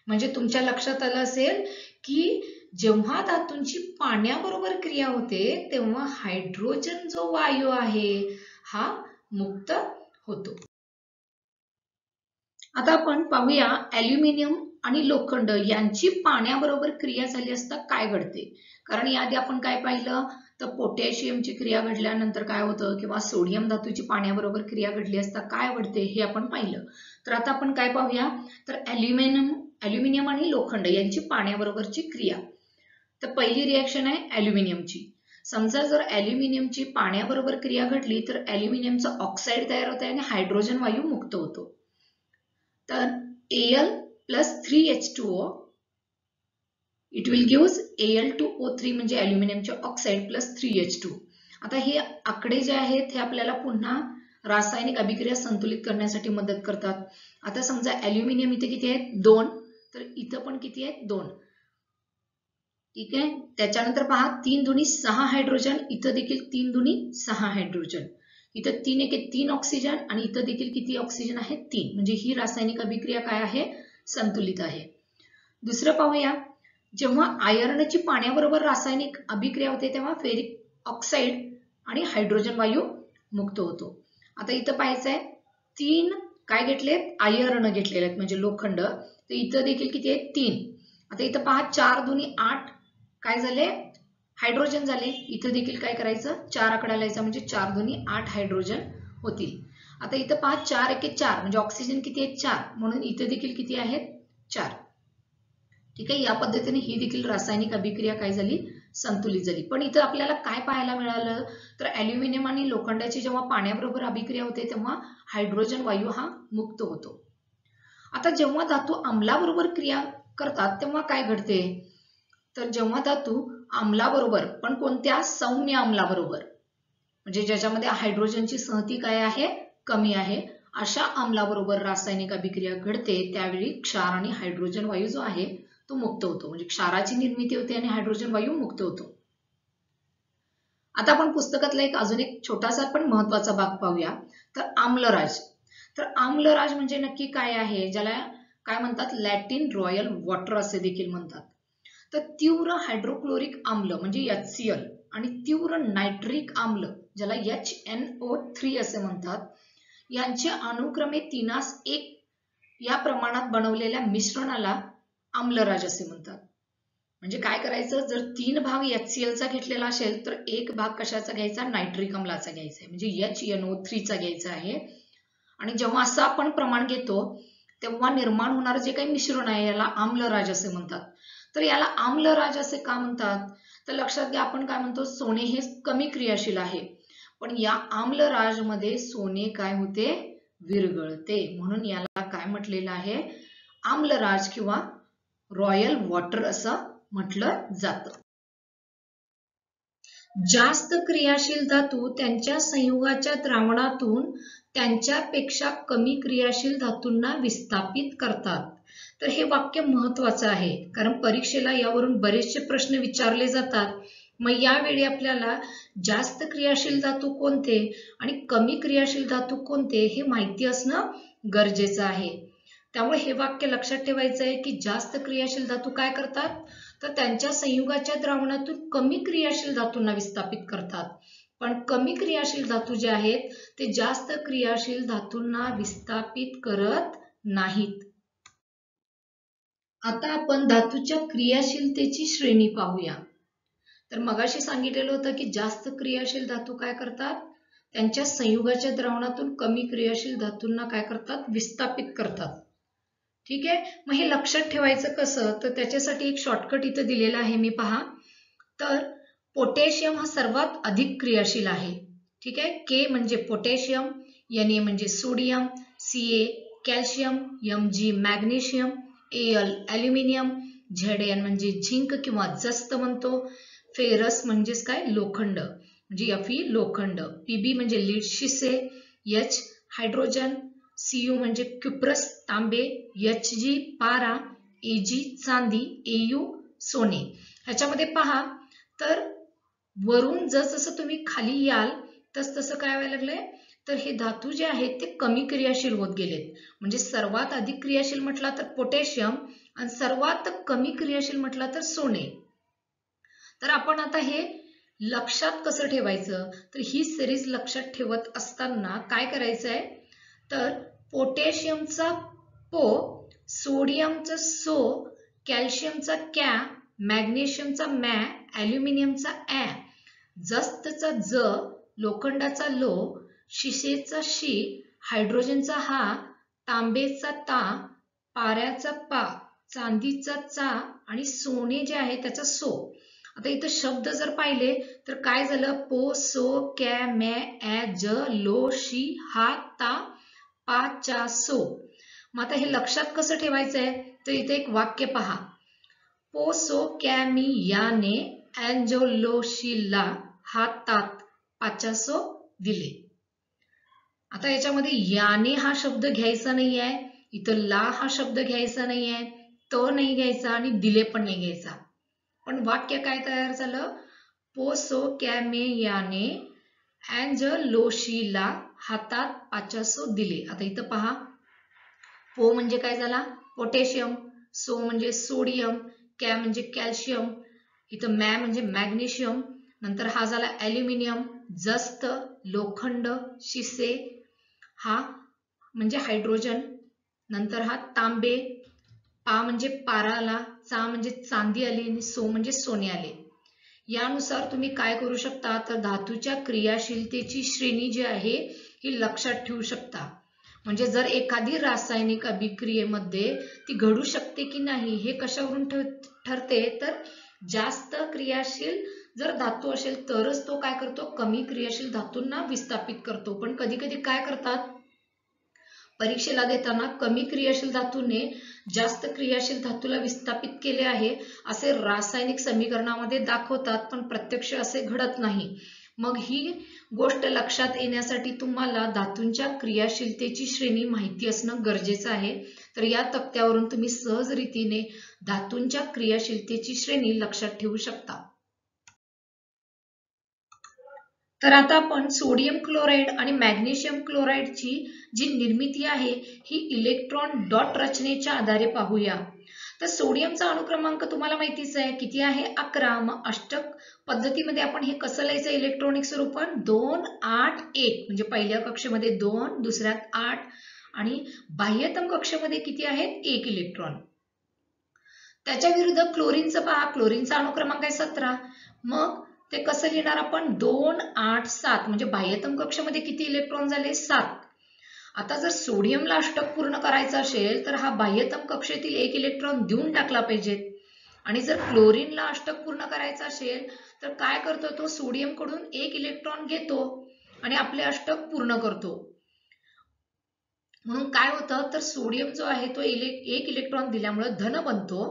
म्हणजे तुमच्या लक्षात आलं असेल की जेव्हा धातूंची पाण्याबरोबर क्रिया होते तेव्हा हायड्रोजन जो वायू आहे हा मुक्त होतो. आता आपण पाहूया ॲल्युमिनियम आणि लोखंड यांची पाण्याबरोबर क्रिया झाली असता काय घडते. कारण याआधी आपण काय पाहिलं तर पोटॅशियमची क्रिया घडल्यानंतर काय होतं किंवा सोडियम धातूची पाण्याबरोबर क्रिया घडली असता काय घडते हे आपण पाहिलं. तर आता आपण काय पाहूया तर ॲल्युमिनियम आणि लोखंड यांची पाण्याबरोबरची क्रिया. तर पहिली रिएक्शन आहे ॲल्युमिनियमची. समजा जर ॲल्युमिनियमची पाण्याबरोबर क्रिया घडली तर ॲल्युमिनियमचं ऑक्साईड तयार होते आणि हायड्रोजन वायू मुक्त होतो. तर Al+3H2O it will gives Al2O3 म्हणजे ॲल्युमिनियमचे ऑक्साईड प्लस 3H2. आता हे आकडे जे आहेत हे आपल्याला पुन्हा रासायनिक अभिक्रिया संतुलित करण्यासाठी मदत करतात. आता समजा ॲल्युमिनियम इथे किती आहेत 2, तर इथं पण किती आहेत 2. ठीक आहे. त्याच्यानंतर पहा 3 दुनी 6 हायड्रोजन, इथं देखील 3 दुनी 6 हायड्रोजन, इथं 3 एके 3 ऑक्सिजन आणि इथं देखील किती ऑक्सिजन आहे 3. म्हणजे ही रासायनिक अभिक्रिया काय आहे, संतुलित आहे. दुसरं पाहूया, जेव्हा आयर्नची पाण्याबरोबर रासायनिक अभिक्रिया होते तेव्हा फेरिक ऑक्साईड आणि हायड्रोजन वायू मुक्त होतो. आता इथं पाहायचं आहे 3 काय घेतलेत, आयर्न घेतलेले आहेत म्हणजे लोखंड, तर इथं देखील किती आहे 3. आता इथं पहा 4 दुनी 8 काय झाले, हायड्रोजन झाले. इथं देखील काय करायचं 4 आकडा लिहायचा म्हणजे 4 दुनी 8 हायड्रोजन होतील. आता इथं पहा 4 एके 4 म्हणजे ऑक्सिजन किती आहेत 4, म्हणून इथं देखील किती आहेत 4. ठीक आहे. या पद्धतीने ही देखील रासायनिक अभिक्रिया काय झाली, संतुलित झाली. पण इथं आपल्याला काय पाहायला मिळालं तर ॲल्युमिनियम आणि लोखंडाची जेव्हा पाण्याबरोबर अभिक्रिया होते तेव्हा हायड्रोजन वायू हा मुक्त होतो. आता जेव्हा धातू आम्लाबरोबर क्रिया करतात तेव्हा काय घडते तर जेव्हा धातू आम्लाबरोबर, पण कोणत्या, सौम्य आम्लाबरोबर म्हणजे ज्याच्यामध्ये हायड्रोजनची संहती काय आहे, कमी आहे, अशा आम्लाबरोबर रासायनिक अभिक्रिया घडते त्यावेळी क्षार आणि हायड्रोजन वायू जो आहे तो मुक्त होतो. म्हणजे क्षाराची निर्मिती होते आणि हायड्रोजन वायू मुक्त होतो. आता आपण पुस्तकातला अजून एक छोटासा पण महत्वाचा भाग पाहूया. तर आम्लराज. तर आम्लराज म्हणजे नक्की काय आहे, ज्याला काय म्हणतात लॅटिन रॉयल वॉटर असे देखील म्हणतात. तर तीव्र हायड्रोक्लोरिक आम्ल म्हणजे HCl आणि तीव्र नायट्रिक आम्ल ज्याला HNO3 असे म्हणतात, यांचे अनुक्रमे 3:1 या प्रमाणात बनवलेल्या मिश्रणाला आम्लराज असे म्हणतात. म्हणजे काय करायचं, जर 3 भाग HCl चा घेतलेला असेल तर 1 भाग कशाचा घ्यायचा, नायट्रिक अम्लाचा घ्यायचा आहे म्हणजे HNO3 चा घ्यायचा आहे. आणि जेव्हा असं आपण प्रमाण घेतो तेव्हा निर्माण होणारं जे काही मिश्रण आहे याला आम्लराज असे म्हणतात. तर याला आम्लराज असे का म्हणतात तर लक्षात घ्या, आपण काय म्हणतो सोने हे कमी क्रियाशील आहे, पण या आम्लराज मध्ये सोने काय होते, विरघळते, म्हणून याला काय म्हटलेलं आहे, आम्लराज किंवा रॉयल वॉटर असं म्हटलं जातं. जास्त क्रियाशील धातू त्यांच्या संयुगाच्या द्रावणातून त्यांच्यापेक्षा कमी क्रियाशील धातूंना विस्थापित करतात. तर हे वाक्य महत्वाचं आहे कारण परीक्षेला यावरून बरेचसे प्रश्न विचारले जातात. मग यावेळी आपल्याला जास्त क्रियाशील धातू कोणते आणि कमी क्रियाशील धातू कोणते हे माहिती असणं गरजेचं आहे. त्यामुळे हे वाक्य लक्षात ठेवायचं आहे की जास्त क्रियाशील धातू काय करतात तर त्यांच्या संयुगाच्या द्रावणातून कमी क्रियाशील धातूंना विस्थापित करतात, पण कमी क्रियाशील धातू जे आहेत ते जास्त क्रियाशील धातूंना विस्थापित करत नाहीत. आता आपण धातूच्या क्रियाशीलतेची श्रेणी पाहूया. तर मगाशी सांगितलेलं होतं की जास्त क्रियाशील धातू काय करतात, त्यांच्या संयुगाच्या द्रावणातून कमी क्रियाशील धातूंना काय करतात, विस्थापित करतात. ठीक आहे. मग हे लक्षात ठेवायचं कसं तर त्याच्यासाठी एक शॉर्टकट इथं दिलेला आहे मी, पहा. तर पोटॅशियम हा सर्वात अधिक क्रियाशील आहे. ठीक आहे. के म्हणजे पोटॅशियम, Na म्हणजे sodium, Ca calcium, Mg magnesium, Al aluminium, Zn म्हणजे झिंक किंवा जस्त म्हणतो, फेरस म्हणजेच काय लोखंड म्हणजे Fe लोखंड, Pb म्हणजे लीड शिसे, H हायड्रोजन, Cu म्हणजे क्युप्रस तांबे, Hg पारा, Ag चांदी, Au सोने. ह्याच्यामध्ये पहा तर वरून जसं तुम्ही खाली याल तसं काय व्हायला लागलंय तर हे धातू जे आहेत ते कमी क्रियाशील होत गेलेत. म्हणजे सर्वात अधिक क्रियाशील म्हटला तर पोटॅशियम आणि सर्वात कमी क्रियाशील म्हटला तर सोने. तर आपण आता हे लक्षात कसं ठेवायचं तर ही सिरीज लक्षात ठेवत असताना काय करायचं आहे तर पोटॅशियमचा पो, सोडियमचा सो, कॅल्शियमचा कॅ, मॅग्नेशियमचा मॅ, ॲल्युमिनियमचा ॲ, जस्तचा ज, लोखंडाचा लो, शिसेचा शी, हायड्रोजनचा हा, तांबेचा ता, पाऱ्याचा पा, चांदीचा चा आणि सोने जे आहे त्याचा सो. आता इथं शब्द जर पाहिले तर काय झालं पो, सो, कॅ, मॅ, ॲ, ज, लो, शी, हा, ता, पा, चा, सो. मग आता हे लक्षात कसं ठेवायचं आहे तर इथे एक वाक्य पहा. पो, सो, कॅ, मी, याने, ॲंजो, लो, शी, ला, हातात, पाचासो दिले. आता याच्यामध्ये याने हा शब्द घ्यायचा नाही आहे, इथं ला हा शब्द घ्यायचा नाही आहे, तो नाही घ्यायचा आणि दिले पण नाही घ्यायचा. पण वाक्य काय तयार झालं पो, सो, कॅ, मे, याने, ॲंज, लो, शी, ला, हातात, पाचासो दिले. आता इथं पहा पो म्हणजे काय झाला पोटॅशियम, सो म्हणजे सोडियम, कॅ म्हणजे कॅल्शियम, इथं मॅ म्हणजे मॅग्नेशियम, नंतर हा झाला ॲल्युमिनियम जस्त, लोखंड, शिसे, हा म्हणजे हायड्रोजन, नंतर हा तांबे, पा म्हणजे पारा आला, चा म्हणजे चांदी आली आणि सो म्हणजे सोने आले. यानुसार तुम्ही काय करू शकता तर धातूच्या क्रियाशीलतेची श्रेणी जी आहे ही लक्षात ठेवू शकता. म्हणजे जर एखादी रासायनिक अभिक्रियेमध्ये ती घडू शकते की नाही हे कशावरून ठरते तर जास्त क्रियाशील जर धातू असेल तरच तो काय करतो कमी क्रियाशील धातूंना विस्थापित करतो. पण कधी कधी काय करतात परीक्षेला देताना कमी क्रियाशील धातूने जास्त क्रियाशील धातूला विस्थापित केले आहे असे रासायनिक समीकरणामध्ये दाखवतात, पण प्रत्यक्ष असे घडत नाही. मग ही गोष्ट लक्षात येण्यासाठी तुम्हाला धातूंच्या क्रियाशीलतेची श्रेणी माहिती असणं गरजेचं आहे. तर या तक्त्यावरून तुम्ही सहज रीतीने धातूंच्या क्रियाशीलतेची श्रेणी लक्षात ठेवू शकता. तर आता आपण सोडियम क्लोराईड आणि मॅग्नेशियम क्लोराईडची जी निर्मिती आहे ही इलेक्ट्रॉन डॉट रचनेच्या आधारे पाहूया. तर सोडियमचा अणुक्रमांक तुम्हाला माहितीच आहे किती आहे 11. मग अष्टक पद्धतीमध्ये आपण हे कसं लिहायचं इलेक्ट्रॉनिक स्वरूपात 2 8 1 म्हणजे पहिल्या कक्षेमध्ये 2 दुसऱ्यात 8 आणि बाह्यतम कक्षेमध्ये किती आहेत 1 इलेक्ट्रॉन. त्याच्या विरुद्ध क्लोरीनचं पहा क्लोरीनचा अणुक्रमांक आहे 17. मग ते कसं लिहिणार आपण 2 8 7 म्हणजे बाह्यतम कक्षेमध्ये किती इलेक्ट्रॉन झाले 7. आता जर सोडियमला अष्टक पूर्ण करायचं असेल तर हा बाह्यतम कक्षेतील 1 इलेक्ट्रॉन देऊन टाकला पाहिजे आणि जर क्लोरीनला अष्टक पूर्ण करायचं असेल तर काय करतो तो सोडियम कडून 1 इलेक्ट्रॉन घेतो आणि आपले अष्टक पूर्ण करतो. म्हणून काय होतं तर सोडियम जो आहे तो 1 इलेक्ट्रॉन दिल्यामुळे धन बनतो.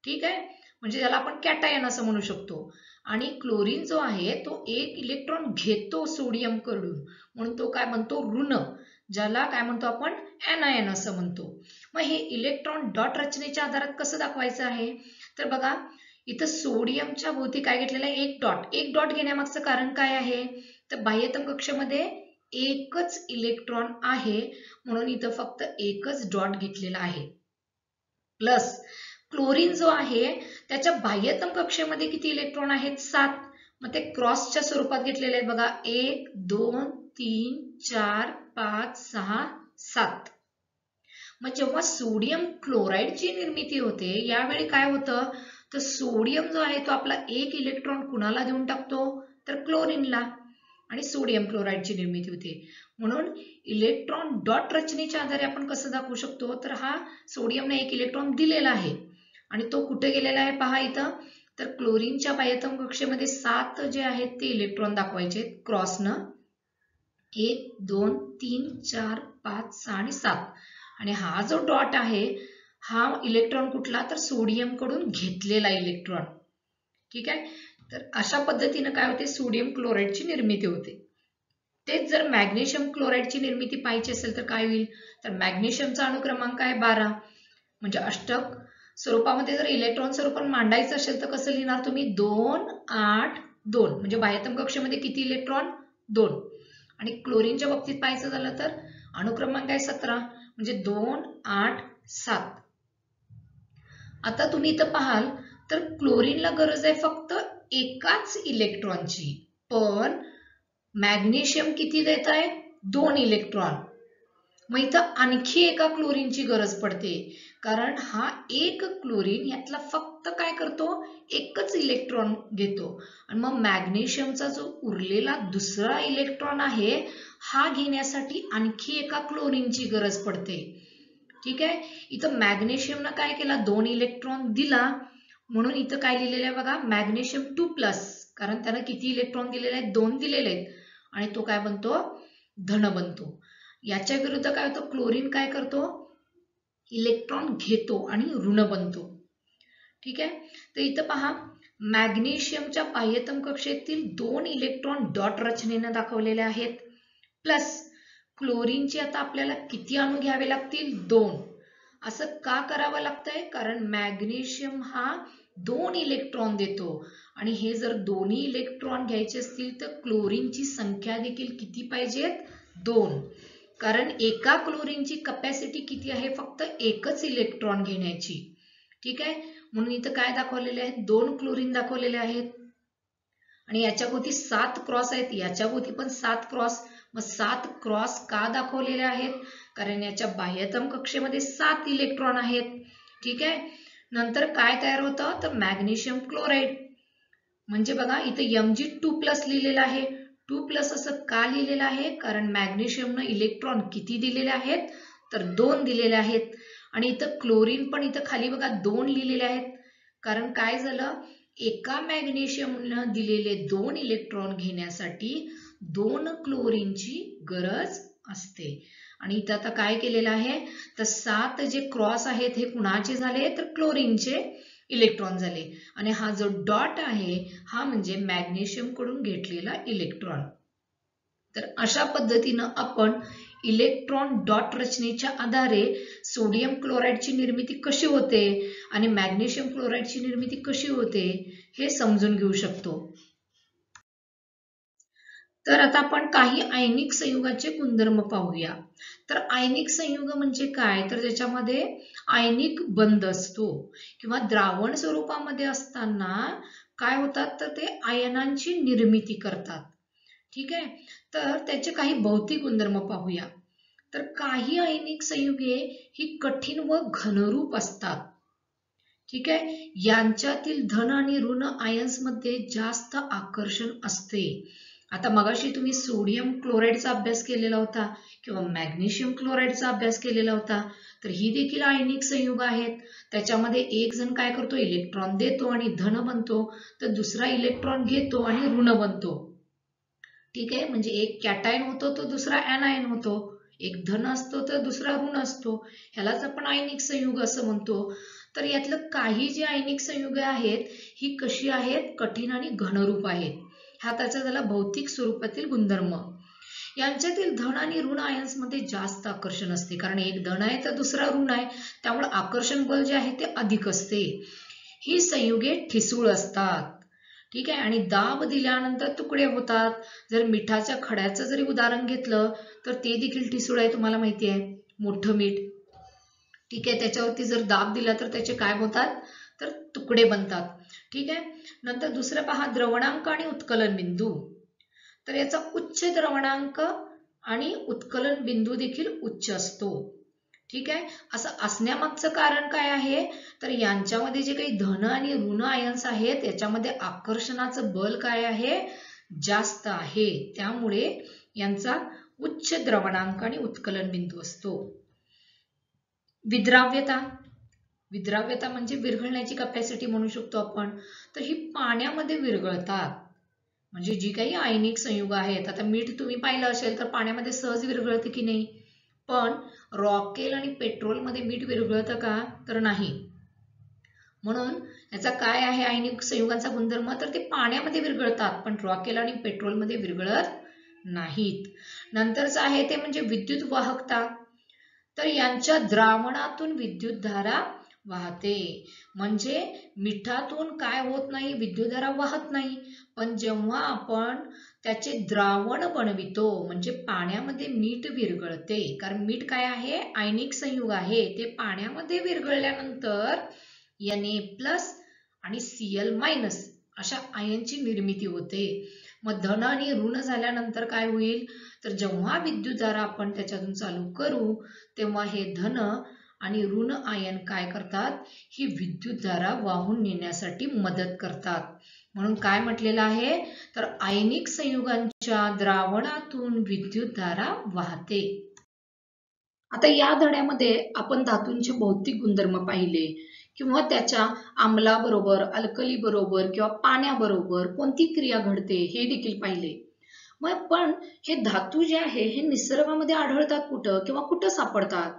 ठीक आहे म्हणजे त्याला आपण कॅटायन असं म्हणू शकतो. आणि क्लोरीन जो आहे तो 1 इलेक्ट्रॉन घेतो सोडियम कडून म्हणून तो काय म्हणतो ऋण, ज्याला काय म्हणतो आपण ऍनायन असं म्हणतो. मग हे इलेक्ट्रॉन डॉट रचनेच्या आधारात कसं दाखवायचं आहे तर बघा इथं सोडियमच्या भोवती काय घेतलेलं आहे एक डॉट घेण्यामागचं कारण काय आहे तर बाह्यतम कक्षेमध्ये एकच इलेक्ट्रॉन आहे म्हणून इथं फक्त एकच डॉट घेतलेला आहे. प्लस क्लोरीन जो आहे त्याच्या बाह्यतम कक्षेमध्ये किती इलेक्ट्रॉन आहेत 7. मग ते क्रॉसच्या स्वरूपात घेतलेले आहेत बघा 1 2 3 4 5 6 7. मग जेव्हा सोडियम क्लोराईडची निर्मिती होते यावेळी काय होतं तर सोडियम जो आहे तो आपला 1 इलेक्ट्रॉन कुणाला देऊन टाकतो तर क्लोरीनला आणि सोडियम क्लोराईडची निर्मिती होते. म्हणून इलेक्ट्रॉन डॉट रचनेच्या आधारे आपण कसं दाखवू शकतो तर हा सोडियमने 1 इलेक्ट्रॉन दिलेला आहे आणि तो कुठे गेलेला आहे पहा इथं तर क्लोरीनच्या बाह्यतम कक्षेमध्ये 7 जे आहेत ते इलेक्ट्रॉन दाखवायचे क्रॉसनं 1 2 3 4 5, 6 आणि 7 आणि हा जो डॉट आहे हा इलेक्ट्रॉन कुठला तर सोडियम कडून घेतलेला इलेक्ट्रॉन. ठीक आहे, तर अशा पद्धतीने काय होते सोडियम क्लोराईडची निर्मिती होते. तेच जर मॅग्नेशियम क्लोराईडची निर्मिती पाहिजे असेल तर काय होईल तर मॅग्नेशियमचा अणुक्रमांक आहे 12 म्हणजे अष्टक स्वरूपामध्ये जर इलेक्ट्रॉन स्वरूपात मांडायचं असेल तर कसं लिहिणार तुम्ही 2, 8, 2 म्हणजे बाह्यतम कक्षेमध्ये किती इलेक्ट्रॉन 2 आणि क्लोरीनच्या बाबतीत पाहायचं झालं तर अणुक्रमांक आहे 17 म्हणजे 2, 8, 7. आता तुम्ही इथं पाहाल तर क्लोरीनला गरज आहे फक्त एकाच इलेक्ट्रॉनची पण मॅग्नेशियम किती देत आहे 2 इलेक्ट्रॉन. मग इथं आणखी एका क्लोरीनची गरज पडते कारण हा एक क्लोरीन यातला फक्त काय करतो एकच इलेक्ट्रॉन घेतो आणि मग मॅग्नेशियमचा जो उरलेला दुसरा इलेक्ट्रॉन आहे हा घेण्यासाठी आणखी एका क्लोरीनची गरज पडते. ठीक आहे, इथं मॅग्नेशियमनं काय केला 2 इलेक्ट्रॉन दिला म्हणून इथं काय लिहिलेलं आहे बघा मॅग्नेशियम 2+ कारण त्यानं किती इलेक्ट्रॉन दिलेले आहेत 2 दिलेले आहेत आणि तो काय बनतो धन बनतो. याच्या विरुद्ध काय होतं क्लोरीन काय करतो इलेक्ट्रॉन घेतो आणि ऋण बनतो. ठीक आहे, तर इथं पहा मॅग्नेशियमच्या बाह्यतम कक्षेतील 2 इलेक्ट्रॉन डॉट रचनेने दाखवलेले आहेत प्लस क्लोरीनचे आता आपल्याला किती अणू घ्यावे लागतील 2. असं का करावं लागतंय कारण मॅग्नेशियम हा 2 इलेक्ट्रॉन देतो आणि हे जर दोन्ही इलेक्ट्रॉन घ्यायचे असतील तर क्लोरीनची संख्या देखील किती पाहिजेत 2 कारण एका क्लोरीनची कॅपॅसिटी किती आहे फक्त एकच इलेक्ट्रॉन घेण्याची. ठीक आहे, म्हणून इथं काय दाखवलेले आहेत 2 क्लोरीन दाखवलेले आहेत आणि याच्या भोवती 7 क्रॉस आहेत याच्या भोवती पण 7 क्रॉस. मग 7 क्रॉस का दाखवलेले आहेत कारण याच्या बाह्यतम कक्षेमध्ये 7 इलेक्ट्रॉन आहेत. ठीक आहे, नंतर काय तयार होतं तर मॅग्नेशियम क्लोराईड म्हणजे बघा इथे Mg2+ लिहिलेलं आहे 2+ असं का लिहिलेलं आहे कारण मॅग्नेशियमनं इलेक्ट्रॉन किती दिलेले आहेत तर 2 दिलेले आहेत आणि इथं क्लोरीन पण इथं खाली बघा 2 लिहिलेले आहेत कारण काय झालं एका मॅग्नेशियमनं दिलेले 2 इलेक्ट्रॉन घेण्यासाठी 2 क्लोरीनची गरज असते आणि इथं आता काय केलेलं आहे तर 7 जे क्रॉस आहेत हे कुणाचे झाले तर क्लोरीनचे इलेक्ट्रॉन झाले आणि हा जो डॉट आहे हा म्हणजे मॅग्नेशियम कडून घेतलेला इलेक्ट्रॉन. तर अशा पद्धतीनं आपण इलेक्ट्रॉन डॉट रचनेच्या आधारे सोडियम क्लोराईडची निर्मिती कशी होते आणि मॅग्नेशियम क्लोराईडची निर्मिती कशी होते हे समजून घेऊ शकतो. तर आता आपण काही आयनिक संयुगाचे गुणधर्म पाहूया. तर आयनिक संयुग म्हणजे काय तर ज्याच्यामध्ये आयनिक बंध असतो किंवा द्रावण स्वरूपामध्ये असताना काय होतात तर ते आयनांची निर्मिती करतात. ठीक आहे, तर त्याचे काही भौतिक गुणधर्म पाहूया. तर काही आयनिक संयुगे ही कठीण व घनरूप असतात. ठीक आहे, यांच्यातील धन आणि ऋण आयन्स मध्ये जास्त आकर्षण असते. आता मगाशी तुम्ही सोडियम क्लोराईडचा अभ्यास केलेला होता किंवा मॅग्नेशियम क्लोराईडचा अभ्यास केलेला होता तर ही देखील आयनिक संयुग आहेत. त्याच्यामध्ये एक जण काय करतो इलेक्ट्रॉन देतो आणि धन बनतो तर दुसरा इलेक्ट्रॉन घेतो आणि ऋण बनतो. ठीक आहे, म्हणजे एक कॅटायन होतो तो दुसरा ऍनायन होतो, एक धन असतो तर दुसरा ऋण असतो, ह्यालाच आपण आयनिक संयुग असं म्हणतो. तर यातलं काही जे आयनिक संयुगे आहेत ही कशी आहेत कठीण आणि घनरूप आहेत. हा त्याचा झाला भौतिक स्वरूपातील गुणधर्म. यांच्यातील धन आणि ऋण आयन्स मध्ये जास्त आकर्षण असते कारण एक धन आहे तर दुसरा ऋण आहे त्यामुळे आकर्षण बल जे आहे ते अधिक असते. ही संयुगे ठिसूळ असतात. ठीक आहे, आणि दाब दिल्यानंतर तुकडे होतात. जर मिठाच्या खड्याचं जरी उदाहरण घेतलं तर ते देखील ठिसूळ आहे, तुम्हाला माहिती आहे मोठं मीठ. ठीक आहे, त्याच्यावरती जर दाब दिला तर त्याचे काय होतात तर तुकडे बनतात. ठीक आहे, नंतर दुसरं पहा द्रवणांक आणि उत्कलन बिंदू. तर याचा उच्च द्रवणांक आणि उत्कलन बिंदू देखील उच्च असतो. ठीक आहे, असं असण्यामागचं कारण काय आहे तर यांच्यामध्ये जे काही धन आणि ऋण आयन्स आहेत याच्यामध्ये आकर्षणाचं बल काय आहे जास्त आहे त्यामुळे यांचा उच्च द्रवणांक आणि उत्कलन बिंदू असतो. विद्राव्यता, विद्राव्यता म्हणजे विरघळण्याची कॅपॅसिटी म्हणू शकतो आपण. तर ही पाण्यामध्ये विरघळतात. म्हणजे जी काही आयनिक संयुग आहेत आता मीठ तुम्ही पाहिलं असेल तर पाण्यामध्ये सहज विरघळते की नाही पण रॉकेल आणि पेट्रोल मध्ये मीठ विरघळतं का? तर नाही. म्हणून याचा काय आहे आयनिक संयुगांचा गुणधर्म? तर ते पाण्यामध्ये विरघळतात, पण रॉकेल आणि पेट्रोल मध्ये विरघळत नाहीत. नंतरच आहे ते म्हणजे विद्युत वाहकता. तर यांच्या द्रावणातून विद्युतधारा वाहते. म्हणजे मिठातून काय होत नाही, विद्युतधारा वाहत नाही. पण जेव्हा आपण त्याचे द्रावण बनवितो, म्हणजे पाण्यामध्ये मीठ विरघळते, कारण मीठ काय आहे, आयनिक संयुग आहे, ते पाण्यामध्ये विरघळल्यानंतर Na+ आणि Cl- अशा आयनची निर्मिती होते. मग धन आणि ऋण झाल्यानंतर काय होईल, तर जेव्हा विद्युतधारा आपण त्याच्यातून चालू करू तेव्हा हे धन आणि ऋण आयन काय करतात, ही विद्युतधारा वाहून नेण्यासाठी मदत करतात. म्हणून काय म्हटलेलं आहे, तर आयनिक संयुगांच्या द्रावणातून विद्युतधारा वाहते. आता या धड्यामध्ये आपण धातूंचे भौतिक गुणधर्म पाहिले किंवा त्याच्या आम्लाबरोबर, अल्कली बरोबर किंवा पाण्याबरोबर कोणती क्रिया घडते हे देखील पाहिले. मग पण हे धातू जे आहे हे निसर्गामध्ये आढळतात कुठं किंवा कुठं सापडतात?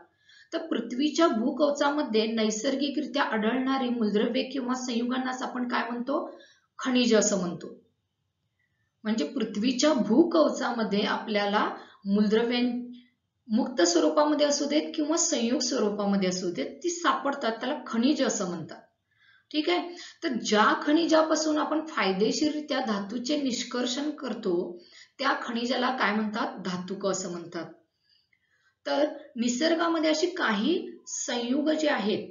तर पृथ्वीच्या भूकवचामध्ये नैसर्गिकरित्या आढळणारी मूलद्रव्ये किंवा संयुगांनाच आपण काय म्हणतो, खनिज असं म्हणतो. म्हणजे पृथ्वीच्या भूकवचामध्ये आपल्याला मूलद्रव्ये मुक्त स्वरूपामध्ये असू देत किंवा संयुग स्वरूपामध्ये असू देत, ती सापडतात, त्याला खनिज असं म्हणतात. ठीक आहे. तर ज्या खनिजापासून आपण फायदेशीररित्या धातूचे निष्कर्षण करतो त्या खनिजाला काय म्हणतात, धातुक असं म्हणतात. तर निसर्गामध्ये अशी काही संयुग जे आहेत,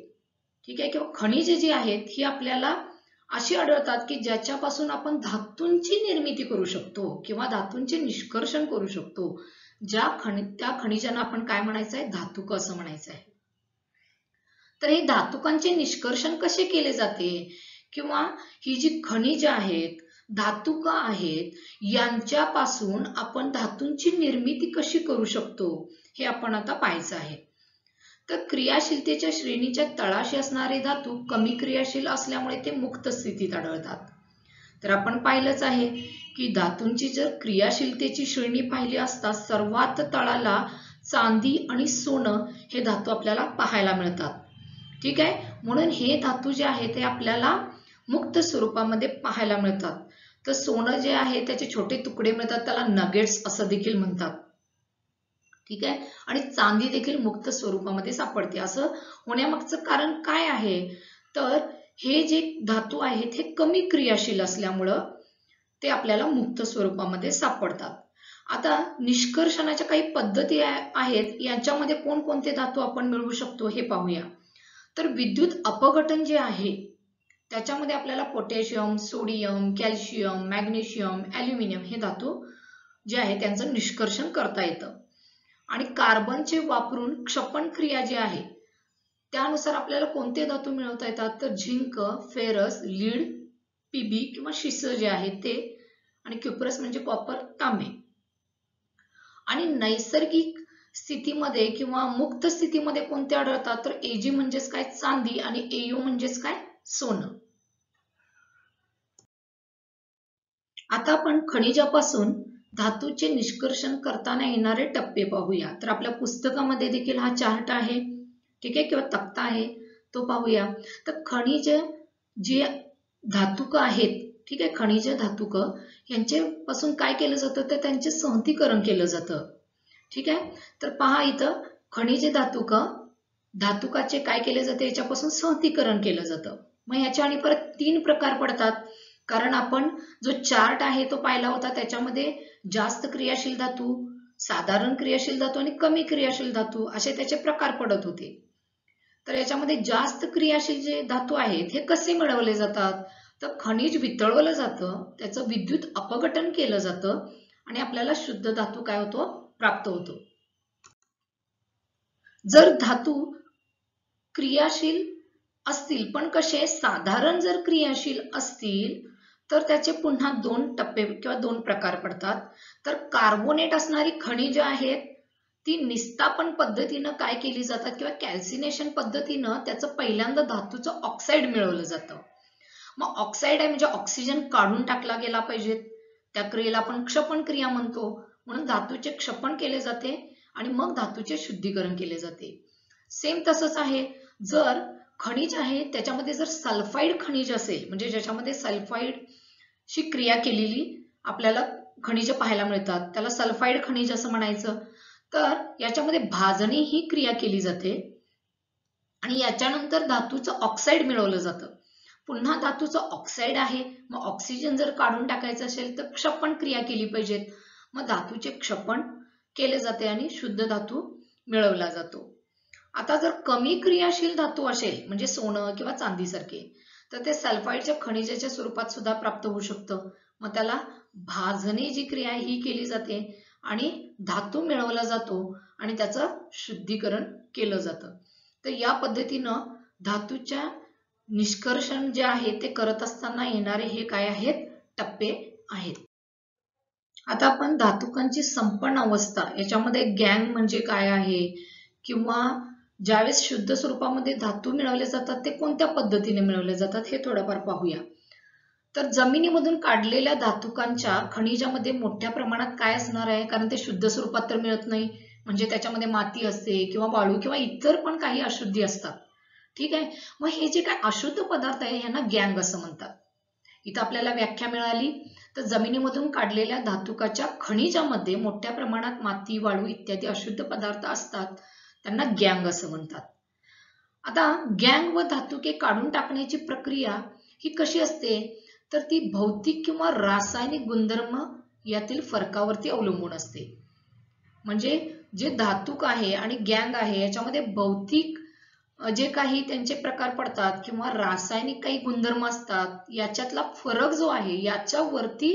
ठीक आहे, किंवा खनिजे जी आहेत ही आपल्याला अशी आढळतात की ज्याच्यापासून आपण धातूंची निर्मिती करू शकतो किंवा धातूंचे निष्कर्षण करू शकतो. त्या खनिजांना आपण काय म्हणायचं आहे, धातुक असं म्हणायचं आहे. तर हे धातुकांचे निष्कर्षण कसे केले जाते किंवा ही जी खनिजे आहेत, धातुक आहेत, यांच्यापासून आपण धातूंची निर्मिती कशी करू शकतो हे आपण आता पाहायचं आहे. तर क्रियाशीलतेच्या श्रेणीच्या तळाशी असणारे धातू कमी क्रियाशील असल्यामुळे ते मुक्त स्थितीत आढळतात. तर आपण पाहिलंच आहे की धातूंची जर क्रियाशीलतेची श्रेणी पाहिली असता सर्वात तळाला चांदी आणि सोनं हे धातू आपल्याला पाहायला मिळतात. ठीक आहे. म्हणून हे धातू जे आहे ते आपल्याला मुक्त स्वरूपामध्ये पाहायला मिळतात. तर सोनं जे आहे त्याचे छोटे तुकडे मिळतात, त्याला नगेट्स असं देखील म्हणतात. ठीक आहे. आणि चांदी देखील मुक्त स्वरूपामध्ये सापडते. असं होण्यामागचं कारण काय आहे, तर हे जे धातू आहेत हे कमी क्रियाशील असल्यामुळं ते आपल्याला मुक्त स्वरूपामध्ये सापडतात. आता निष्कर्षणाच्या काही पद्धती आहेत, यांच्यामध्ये कोणकोणते धातू आपण मिळवू शकतो हे पाहूया. तर विद्युत अपघटन जे आहे त्याच्यामध्ये आपल्याला potassium, sodium, calcium, magnesium, aluminium हे धातू जे आहे त्यांचं निष्कर्षण करता येतं. आणि कार्बनचे वापरून क्षपण क्रिया जी आहे त्यानुसार आपल्याला कोणते धातू मिळवता येतात, तर झिंक, फेरस, लीड, पीबी किंवा शिस जे आहे ते, आणि क्युप्रस म्हणजे कॉपर, तांबे. आणि नैसर्गिक स्थितीमध्ये किंवा मुक्त स्थितीमध्ये कोणते आढळतात, तर एजी म्हणजेच काय, चांदी, आणि एयू म्हणजेच काय, सोनं. आता आपण खनिजापासून धातूचे निष्कर्षण करताना येणारे टप्पे पाहूया. तर आपल्या पुस्तकामध्ये देखील हा चार्ट आहे, ठीक आहे, किंवा तक्ता आहे, तो पाहूया. तर खनिज जे धातुक आहेत, ठीक आहे, खनिज धातुक यांच्यापासून काय केलं जातं, तर त्यांचे संहतीकरण केलं जातं. ठीक आहे. तर पहा इथं खनिज धातुकाचे काय केले जाते, याच्यापासून संहतीकरण केलं जातं. मग ह्याच्या आणि परत 3 प्रकार पडतात, कारण आपण जो चार्ट आहे तो पाहिला होता त्याच्यामध्ये जास्त क्रियाशील धातू, साधारण क्रियाशील धातू आणि कमी क्रियाशील धातू असे त्याचे प्रकार पडत होते. तर याच्यामध्ये जास्त क्रियाशील जे धातू आहेत हे कसे मिळवले जातात, तर खनिज वितळवलं जातं, त्याचं विद्युत अपघटन केलं जातं आणि आपल्याला शुद्ध धातू काय होतो, प्राप्त होतो. जर धातू क्रियाशील असतील पण कसे, साधारण जर क्रियाशील असतील तर त्याचे पुन्हा 2 टप्पे किंवा 2 प्रकार पडतात. तर कार्बोनेट असणारी खनिजे आहेत ती निस्तापन पद्धतीनं काय केली जातात किंवा कॅल्सिनेशन पद्धतीनं त्याचं पहिल्यांदा धातूचं ऑक्साईड मिळवलं जातं. मग ऑक्साईड आहे म्हणजे ऑक्सिजन काढून टाकला गेला पाहिजे, त्या क्रियेला आपण क्षपण क्रिया म्हणतो. म्हणून धातूचे क्षपण केले जाते आणि मग धातूचे शुद्धीकरण केले जाते. सेम तसंच आहे, जर खनिज आहे त्याच्यामध्ये जर सल्फाईड खनिज असेल, म्हणजे ज्याच्यामध्ये सल्फाईडची क्रिया केलेली आपल्याला खनिज पाहायला मिळतात, त्याला सल्फाईड खनिज असं म्हणायचं. तर याच्यामध्ये भाजणी ही क्रिया केली जाते आणि याच्यानंतर धातूचं ऑक्साईड मिळवलं जातं. पुन्हा धातूचं ऑक्साईड आहे, मग ऑक्सिजन जर काढून टाकायचं असेल तर क्षपण क्रिया केली पाहिजेत. मग धातूचे क्षपण केले जाते आणि शुद्ध धातू मिळवला जातो. आता जर कमी क्रियाशील धातू असेल, म्हणजे सोनं किंवा चांदीसारखे, तर ते सल्फाईडच्या खनिजाच्या स्वरूपात सुद्धा प्राप्त होऊ शकतं. मग त्याला भाजणी जी क्रिया ही केली जाते आणि धातू मिळवला जातो आणि त्याचं शुद्धीकरण केलं जातं. तर या पद्धतीनं धातूच्या निष्कर्षण जे आहे ते करत असताना येणारे हे काय आहेत, टप्पे आहेत. आता आपण धातुकांची संपन्न अवस्था, याच्यामध्ये गँग म्हणजे काय आहे किंवा ज्यावेळेस शुद्ध स्वरूपामध्ये धातू मिळवले जातात ते कोणत्या पद्धतीने मिळवले जातात हे थोडंफार पाहूया. तर जमिनीमधून काढलेल्या धातुकांच्या खनिजामध्ये मोठ्या प्रमाणात काय असणार आहे, कारण ते शुद्ध स्वरूपात तर मिळत नाही, म्हणजे त्याच्यामध्ये माती असते किंवा वाळू किंवा इतर पण काही अशुद्धी असतात. ठीक आहे, मग हे जे काय अशुद्ध पदार्थ आहे यांना गँग असं म्हणतात. इथं आपल्याला व्याख्या मिळाली. तर जमिनीमधून काढलेल्या धातुकाच्या खनिजामध्ये मोठ्या प्रमाणात माती, वाळू इत्यादी अशुद्ध पदार्थ असतात, त्यांना गँग असं म्हणतात. आता गँग व धातुके काढून टाकण्याची प्रक्रिया ही कशी असते, तर ती भौतिक किंवा रासायनिक गुणधर्म यातील फरकावरती अवलंबून असते. म्हणजे जे धातुक आहे आणि गँग आहे याच्यामध्ये भौतिक जे काही त्यांचे प्रकार पडतात किंवा रासायनिक काही गुणधर्म असतात, याच्यातला फरक जो आहे याच्यावरती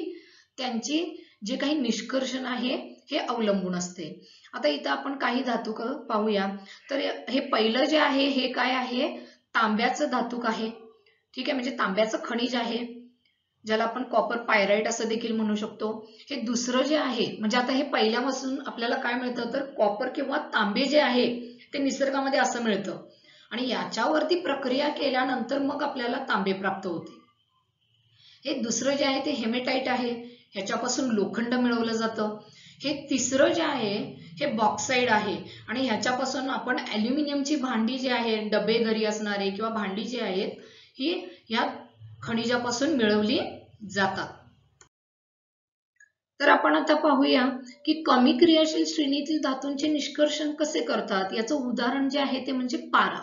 त्यांची जे काही निष्कर्षण आहे हे अवलंबून असते. आता इथं आपण काही धातुक पाहूया. तर हे पहिलं जे आहे हे काय आहे, तांब्याचं धातुक आहे. ठीक आहे, म्हणजे तांब्याचं खनिज आहे, ज्याला आपण कॉपर पायराइट असं देखील म्हणू शकतो. हे दुसरं जे आहे, म्हणजे आता हे पहिल्यापासून आपल्याला काय मिळतं, तर कॉपर किंवा तांबे जे आहे ते निसर्गामध्ये असं मिळतं आणि याच्यावरती प्रक्रिया केल्यानंतर मग आपल्याला तांबे प्राप्त होते. हे दुसरं जे आहे ते हेमेटाइट आहे, ह्याच्यापासून लोखंड मिळवलं जातं. हे तिसरं जे आहे हे बॉक्साईड आहे आणि ह्याच्यापासून आपण ॲल्युमिनियमची भांडी जी आहे, डबे घरी असणारे किंवा भांडी जी आहेत ही ह्या खनिजापासून मिळवली जातात. तर आपण आता पाहूया की कमी क्रियाशील श्रेणीतील धातूंचे निष्कर्षण कसे करतात. याचं उदाहरण जे आहे ते म्हणजे पारा.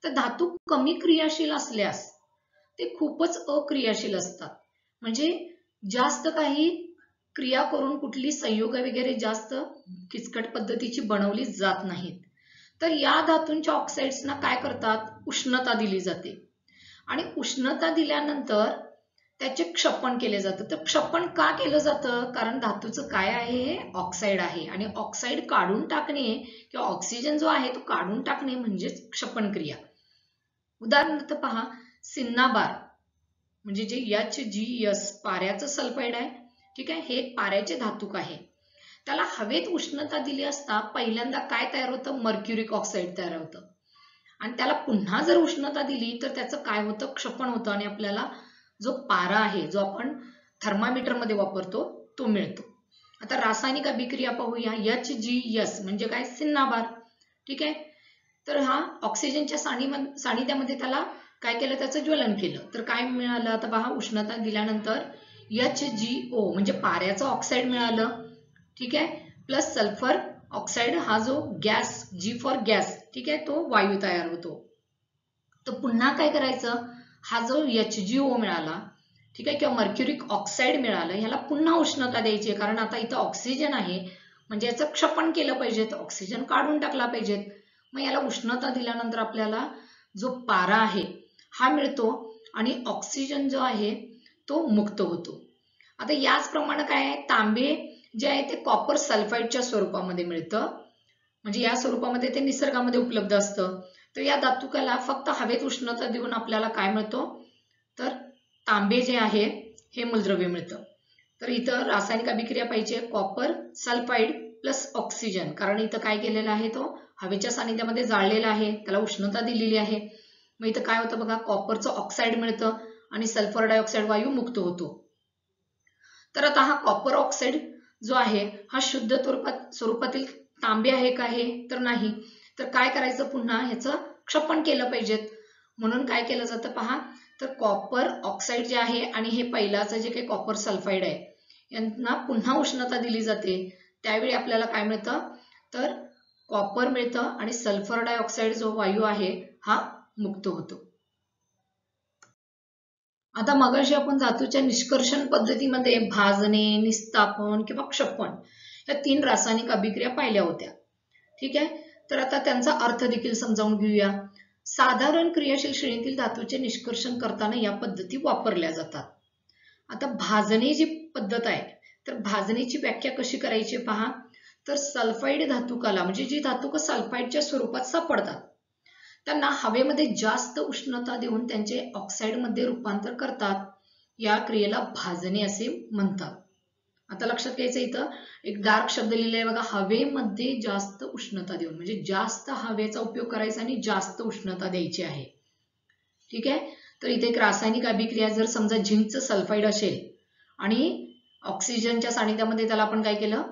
तर धातू कमी क्रियाशील असल्यास ते खूपच अक्रियाशील असतात, म्हणजे जास्त काही क्रिया करून कुठली संयोग वगैरे जास्त किचकट पद्धतीची बनवली जात नाहीत. तर या धातूंच्या ऑक्साईड्सना काय करतात, उष्णता दिली जाते आणि उष्णता दिल्यानंतर त्याचे क्षपण केले जातं. तर क्षपण का केलं जातं, कारण धातूचं काय आहे, हे ऑक्साईड आहे आणि ऑक्साईड काढून टाकणे किंवा ऑक्सिजन जो आहे तो काढून टाकणे म्हणजेच क्षपण क्रिया. उदाहरणार्थ पहा, सिन्नाबार म्हणजे जे HgS पाऱ्याचं सल्फाईड आहे. ठीक आहे, हे एक पाऱ्याचे धातुक आहे. त्याला हवेत उष्णता दिली असता पहिल्यांदा काय तयार होतं, मर्क्युरिक ऑक्साईड तयार होतं आणि त्याला पुन्हा जर उष्णता दिली तर त्याचं काय होतं, क्षपण होतं आणि आपल्याला जो पारा आहे, जो आपण थर्मामीटर मध्ये वापरतो, तो मिळतो. आता रासायनिक अभिक्रिया पाहूया. HgS म्हणजे काय, सिन्नाबार. ठीक आहे, तर हा ऑक्सिजनच्या सानिध्यामध्ये त्याला काय केलं, त्याचं ज्वलन केलं तर काय मिळालं. आता पहा, उष्णता दिल्यानंतर HgO म्हणजे पाऱ्याचं ऑक्साईड मिळालं. ठीक आहे, प्लस सल्फर ऑक्साईड हा जो गॅस, G फॉर गॅस, ठीक आहे, तो वायू तयार होतो. तर पुन्हा काय करायचं, हा जो HgO मिळाला, ठीक आहे, किंवा मर्क्युरिक ऑक्साईड मिळालं, ह्याला पुन्हा उष्णता द्यायची, कारण आता इथं ऑक्सिजन आहे म्हणजे याचं क्षपण केलं पाहिजे, ऑक्सिजन काढून टाकला पाहिजेत. मग याला उष्णता दिल्यानंतर आपल्याला जो पारा आहे हा मिळतो आणि ऑक्सिजन जो आहे तो मुक्त होतो. आता याचप्रमाणे काय आहे, तांबे जे आहे ते कॉपर सल्फाईडच्या स्वरूपामध्ये मिळतं, म्हणजे या स्वरूपामध्ये ते निसर्गामध्ये उपलब्ध असतं. तर या धातुकाला फक्त हवेत उष्णता देऊन आपल्याला काय मिळतो, तर तांबे जे आहे हे मूलद्रव्य मिळतं. तर इथं रासायनिक अभिक्रिया पाहिजे, कॉपर सल्फाईड प्लस ऑक्सिजन, कारण इथं काय केलेलं आहे, तो हवेच्या सानिध्यामध्ये जाळलेला आहे, त्याला उष्णता दिलेली आहे. मग इथं काय होतं बघा, कॉपरचं ऑक्साईड मिळतं आणि सल्फर डायऑक्साईड वायू मुक्त होतो. तर आता हा कॉपर ऑक्साईड जो आहे हा शुद्ध स्वरूपातील तांबे आहे का हे, तर नाही. तर काय करायचं, पुन्हा ह्याचं क्षपण केलं पाहिजेत. म्हणून काय केलं जातं पहा, तर कॉपर ऑक्साईड जे आहे आणि हे पहिलाचं जे काही कॉपर सल्फाईड आहे यांना पुन्हा उष्णता दिली जाते. त्यावेळी आपल्याला काय मिळतं, तर कॉपर मिळतं आणि सल्फर डायऑक्साईड जो वायू आहे हा मुक्त होतो. आता मगाशी आपण धातूच्या निष्कर्षण पद्धतीमध्ये भाजणे, निस्तापन किंवा क्षपण या 3 रासायनिक अभिक्रिया पाहिल्या होत्या. ठीक आहे, तर आता त्यांचा अर्थ देखील समजावून घेऊया. साधारण क्रियाशील श्रेणीतील धातूचे निष्कर्षण करताना या पद्धती वापरल्या जातात. आता भाजणे जी पद्धत आहे, तर भाजणीची व्याख्या कशी करायची पहा, तर सल्फाईड धातुकाला म्हणजे जी धातुक सल्फाईडच्या स्वरूपात सापडतात त्यांना हवेमध्ये जास्त उष्णता देऊन त्यांचे ऑक्साईडमध्ये रूपांतर करतात. या क्रियेला भाजणे असे म्हणतात. आता लक्षात घ्यायचं, इथं एक डार्क शब्द लिहिलाय बघा, हवेमध्ये जास्त उष्णता देऊन, म्हणजे जास्त हवेचा उपयोग करायचा आणि जास्त उष्णता द्यायची आहे. ठीक आहे, तर इथे एक रासायनिक अभिक्रिया, जर समजा झिंकचं सल्फाईड असेल आणि ऑक्सिजनच्या सानिध्यामध्ये त्याला आपण काय केलं,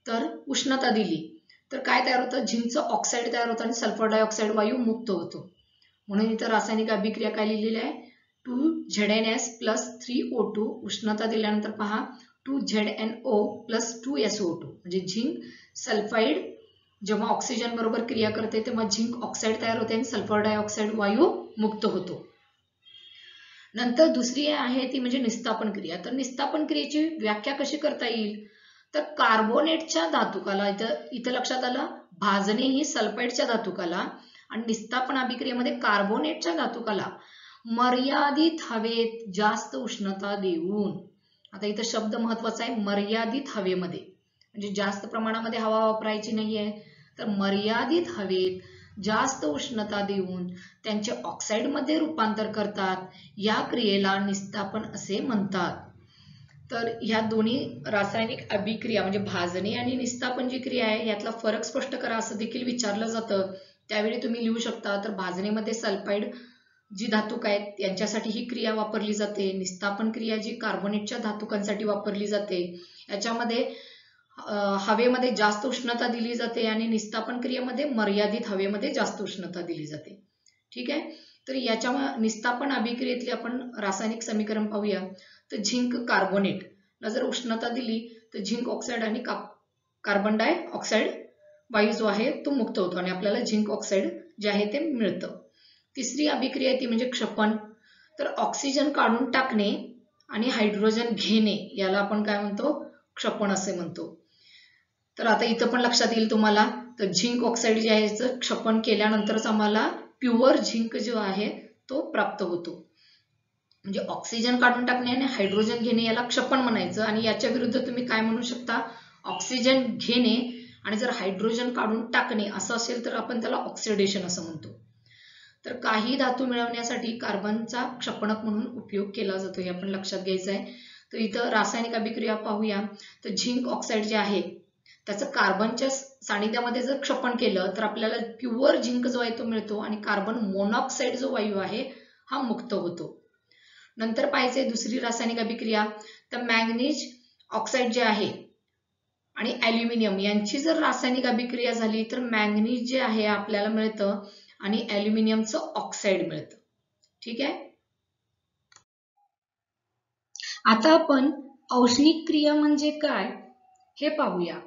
तर उष्णता दिली, तर काय तयार होतं, झिंकचं ऑक्साईड तयार होतं आणि सल्फर डायऑक्साईड वायू मुक्त होतो. म्हणून इथं रासायनिक अभिक्रिया काय लिहिलेली आहे, 2ZnS + 3O2, उष्णता दिल्यानंतर पहा 2ZnO + 2SO2, म्हणजे झिंक सल्फाईड जेव्हा ऑक्सिजन बरोबर क्रिया करते तेव्हा झिंक ऑक्साईड तयार होते आणि सल्फर डायऑक्साईड वायू मुक्त होतो. नंतर दुसरी आहे ती म्हणजे निस्तापन क्रिया. तर निस्तापन क्रियेची व्याख्या कशी करता येईल, तर कार्बोनेटच्या धातुकाला, इथं लक्षात आलं, भाजणे ही सल्फाईडच्या धातुकाला आणि निस्तापन अभिक्रियेमध्ये कार्बोनेटच्या धातुकाला मर्यादित हवेत जास्त उष्णता देऊन, आता इथं शब्द महत्वाचा आहे, मर्यादित हवेमध्ये, म्हणजे जास्त प्रमाणामध्ये हवा वापरायची नाहीये, तर मर्यादित हवेत जास्त उष्णता देऊन त्यांचे ऑक्साईडमध्ये रूपांतर करतात. या क्रियेला निस्तापन असे म्हणतात. तर ह्या दोन्ही रासायनिक अभिक्रिया म्हणजे भाजणे आणि निस्तापन जी क्रिया आहे यातला फरक स्पष्ट करा असं देखील विचारलं जातं. त्यावेळी तुम्ही लिहू शकता, तर भाजणेमध्ये सल्फाईड जी धातुक आहेत यांच्यासाठी ही क्रिया वापरली जाते. निस्तापन क्रिया जी कार्बोनेटच्या धातुकांसाठी वापरली जाते. याच्यामध्ये हवेमध्ये जास्त उष्णता दिली जाते आणि निस्तापन क्रियेमध्ये मर्यादित हवेमध्ये जास्त उष्णता दिली जाते. ठीक आहे, तर याच्या निस्तापन अभिक्रियेतले आपण रासायनिक समीकरण पाहूया. तर झिंक कार्बोनेटला जर उष्णता दिली तर झिंक ऑक्साईड आणि कार्बन डायऑक्साईड वायू जो आहे तो मुक्त होतो आणि आपल्याला झिंक ऑक्साईड जे आहे ते मिळतं. तिसरी अभिक्रिया ती म्हणजे क्षपण. तर ऑक्सिजन काढून टाकणे आणि हायड्रोजन घेणे याला आपण काय म्हणतो, क्षपण असे म्हणतो. तर आता इथं पण लक्षात येईल तुम्हाला, तर झिंक ऑक्साईड जे आहे याचं क्षपण केल्यानंतरच आम्हाला प्युअर झिंक जो आहे तो प्राप्त होतो. म्हणजे ऑक्सिजन काढून टाकणे आणि हायड्रोजन घेणे याला क्षपण म्हणायचं, आणि याच्या विरुद्ध तुम्ही काय म्हणू शकता, ऑक्सिजन घेणे आणि जर हायड्रोजन काढून टाकणे असं असेल तर आपण त्याला ऑक्सिडेशन असं म्हणतो. तर काही धातू मिळवण्यासाठी कार्बनचा क्षपणक म्हणून उपयोग केला जातो, हे आपण लक्षात घ्यायचं आहे. तर इथं रासायनिक अभिक्रिया पाहूया. तर झिंक ऑक्साईड जे आहे त्याचं कार्बनच्या सानिध्यामध्ये जर क्षपण केलं तर आपल्याला प्युअर झिंक जो आहे तो मिळतो आणि कार्बन मोनॉक्साईड जो वायू आहे हा मुक्त होतो. नंतर पाहिजे दुसरी रासायनिक अभिक्रिया, तर मॅंगनीज ऑक्साईड जे आहे आणि ॲल्युमिनियम यांची जर रासायनिक अभिक्रिया झाली तर मॅंगनीज जे आहे आपल्याला मिळतं आणि ॲल्युमिनियमचं ऑक्साईड मिळतं. ठीक आहे, आता आपण औष्णिक क्रिया म्हणजे काय हे पाहूया.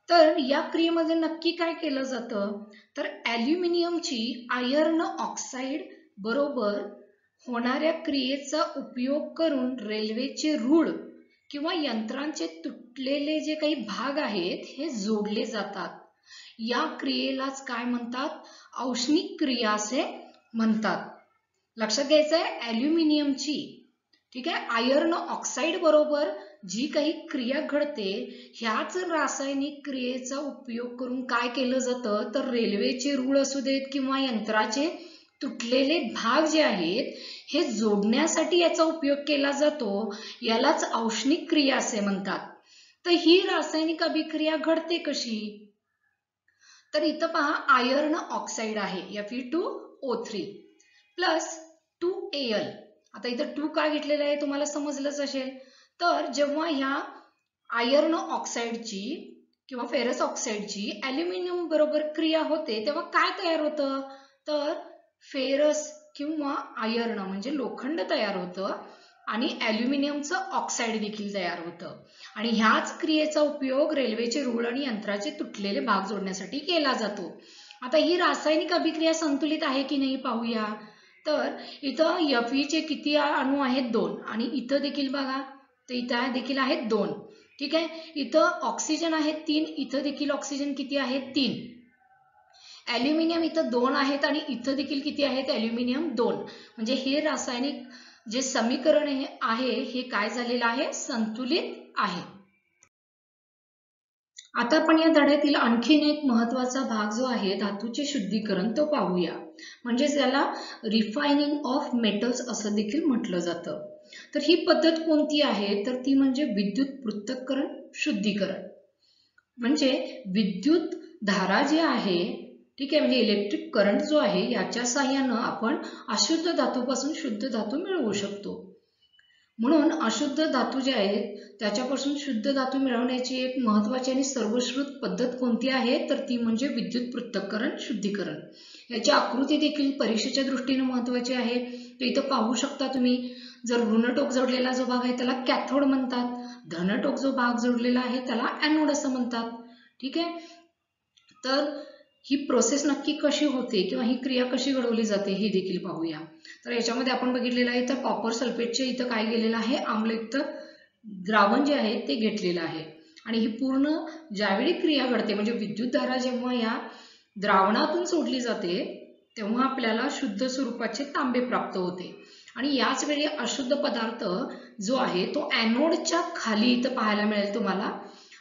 तर या क्रियेमध्ये नक्की काय केलं जातं, तर ॲल्युमिनियमची आयर्न ऑक्साईड बरोबर होणाऱ्या क्रियेचा उपयोग करून रेल्वेचे रूळ किंवा यंत्रांचे तुटलेले जे काही भाग आहेत हे जोडले जातात. या क्रियेलाच काय म्हणतात, औष्णिक क्रिया असे म्हणतात. लक्षात घ्यायचं आहे, ॲल्युमिनियमची, ठीक आहे, आयर्न ऑक्साईड बरोबर जी काही क्रिया घडते ह्याच रासायनिक क्रियेचा उपयोग करून काय केलं जातं, तर रेल्वेचे रूळ असू देत किंवा यंत्राचे तुटलेले भाग जे आहेत हे जोडण्यासाठी याचा उपयोग केला जातो. यालाच औष्णिक क्रिया असे म्हणतात. तर ही रासायनिक अभिक्रिया घडते कशी, तर इथं पहा आयर्न ऑक्साईड आहे Fe2O3 प्लस 2Al. आता इथं 2 काय घेतलेलं आहे तुम्हाला समजलंच असेल. तर जेव्हा ह्या आयर्न ऑक्साईडची किंवा फेरस ऑक्साईडची ॲल्युमिनियम बरोबर क्रिया होते तेव्हा काय तयार होतं, तर फेरस किंवा आयर्न म्हणजे लोखंड तयार होतं आणि ॲल्युमिनियमचं ऑक्साईड देखील तयार होतं. आणि ह्याच क्रियेचा उपयोग रेल्वेचे रूळ आणि यंत्राचे तुटलेले भाग जोडण्यासाठी केला जातो. आता ही रासायनिक अभिक्रिया संतुलित आहे की नाही पाहूया. तर इथं Fe चे किती अणू आहेत, 2, आणि इथं देखील बघा, तर इथं देखील आहेत 2. ठीक आहे, इथं ऑक्सिजन आहेत 3, इथं देखील ऑक्सिजन किती आहेत, 3. ॲल्युमिनियम इथं 2 आहेत आणि इथं देखील किती आहेत, ॲल्युमिनियम 2. म्हणजे हे रासायनिक जे समीकरण आहे हे काय झालेलं आहे, संतुलित आहे. आता आपण या धड्यातील आणखीन एक महत्वाचा भाग जो आहे धातूचे शुद्धीकरण तो पाहूया. म्हणजे त्याला रिफायनिंग ऑफ मेटल्स असं देखील म्हटलं जातं. तर ही पद्धत कोणती आहे, तर ती म्हणजे विद्युत पृथक्करण शुद्धीकरण. म्हणजे विद्युत धारा जी आहे, ठीक आहे, म्हणजे इलेक्ट्रिक करंट जो आहे याच्या साहाय्यानं आपण अशुद्ध धातूपासून शुद्ध धातू मिळवू शकतो. म्हणून अशुद्ध धातू जे आहेत त्याच्यापासून शुद्ध धातू मिळवण्याची एक महत्वाची आणि सर्वश्रुत पद्धत कोणती आहे, तर ती म्हणजे विद्युत पृथक्करण शुद्धीकरण. याची आकृती देखील परीक्षेच्या दृष्टीने महत्वाची आहे. तर इथं पाहू शकता तुम्ही, जर ऋण टोक जोडलेला जो भाग आहे त्याला कॅथोड म्हणतात, धन टोक जो भाग जोडलेला आहे त्याला ॲनोड असं म्हणतात. ठीक आहे, तर ही प्रोसेस नक्की कशी होते किंवा ही क्रिया कशी घडवली जाते हे देखील पाहूया. तर याच्यामध्ये आपण बघितलेलं आहे, तर कॉपर सल्फेटचे इथं काय गेलेलं आहे, आम्लयुक्त द्रावण जे आहे ते घेतलेलं आहे. आणि ही पूर्ण ज्यावेळी क्रिया घडते म्हणजे विद्युतधारा जेव्हा या द्रावणातून सोडली जाते तेव्हा आपल्याला शुद्ध स्वरूपाचे तांबे प्राप्त होते. आणि याच वेळी अशुद्ध पदार्थ जो आहे तो ॲनोडच्या खाली इथं पाहायला मिळेल तुम्हाला,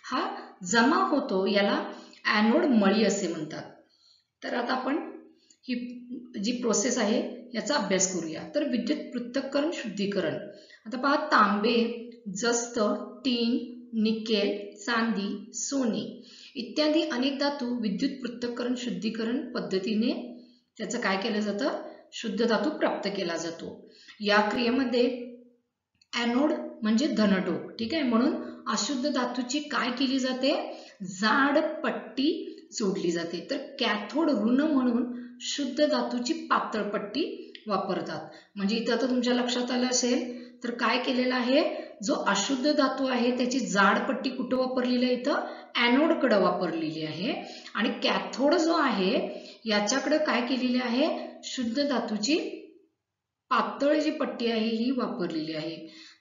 हा जमा होतो, याला ॲनोड मळी असे म्हणतात. तर आता आपण ही जी प्रोसेस आहे याचा अभ्यास करूया. तर विद्युत पृथक्करण शुद्धीकरण, आता पहा, तांबे, जस्त, टीन, निकेल, चांदी, सोने इत्यादी अनेक धातू विद्युत पृथक्करण शुद्धीकरण पद्धतीने त्याचं काय केलं जातं, शुद्ध धातू प्राप्त केला जातो. या क्रियेमध्ये ॲनोड म्हणजे धनटोक, ठीक आहे, म्हणून अशुद्ध धातूची काय केली जाते, जाड पट्टी जोडली जाते. तर कॅथोड ऋण म्हणून शुद्ध धातूची पातळ पट्टी वापरतात. म्हणजे इथं आता तुमच्या लक्षात आलं असेल, तर काय केलेलं आहे, जो अशुद्ध धातू आहे त्याची जाड पट्टी कुठं वापरलेली आहे, इथं ॲनोडकडे वापरलेली आहे. आणि कॅथोड जो आहे याच्याकडे काय केलेली आहे, शुद्ध धातूची पातळ जी पट्टी आहे ही वापरलेली आहे.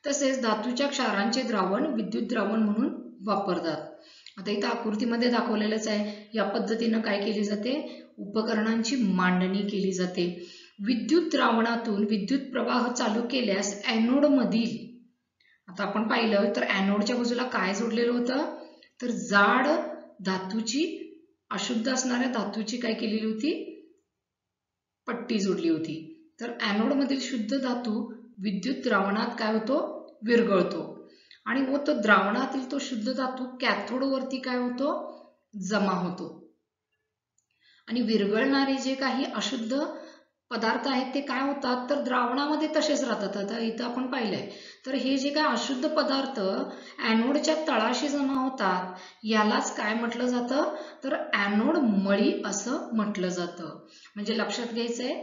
तसेच धातूच्या क्षारांचे द्रावण विद्युत द्रावण म्हणून वापरतात. आता इथं आकृतीमध्ये दाखवलेलंच आहे, या पद्धतीनं काय केली जाते, उपकरणांची मांडणी केली जाते. विद्युत द्रावणातून विद्युत प्रवाह चालू केल्यास ॲनोड मधील, आता आपण पाहिलं तर ॲनोडच्या बाजूला काय जोडलेलं होतं, तर जाड धातूची, अशुद्ध असणाऱ्या धातूची काय केलेली होती, पट्टी जोडली होती. तर ॲनोड मधील शुद्ध धातू विद्युत द्रावणात काय होतो, विरघळतो. आणि मग तो द्रावणातील तो शुद्ध धातू कॅथोड वरती काय होतो, जमा होतो. आणि विरघळणारे जे काही अशुद्ध पदार्थ आहेत ते काय होतात, तर द्रावणामध्ये तसेच राहतात. आता इथं आपण पाहिलंय, तर हे जे काय अशुद्ध पदार्थ ॲनोडच्या तळाशी जमा होतात यालाच काय म्हटलं जातं, तर ॲनोड मळी असं म्हटलं जातं. म्हणजे लक्षात घ्यायचंय,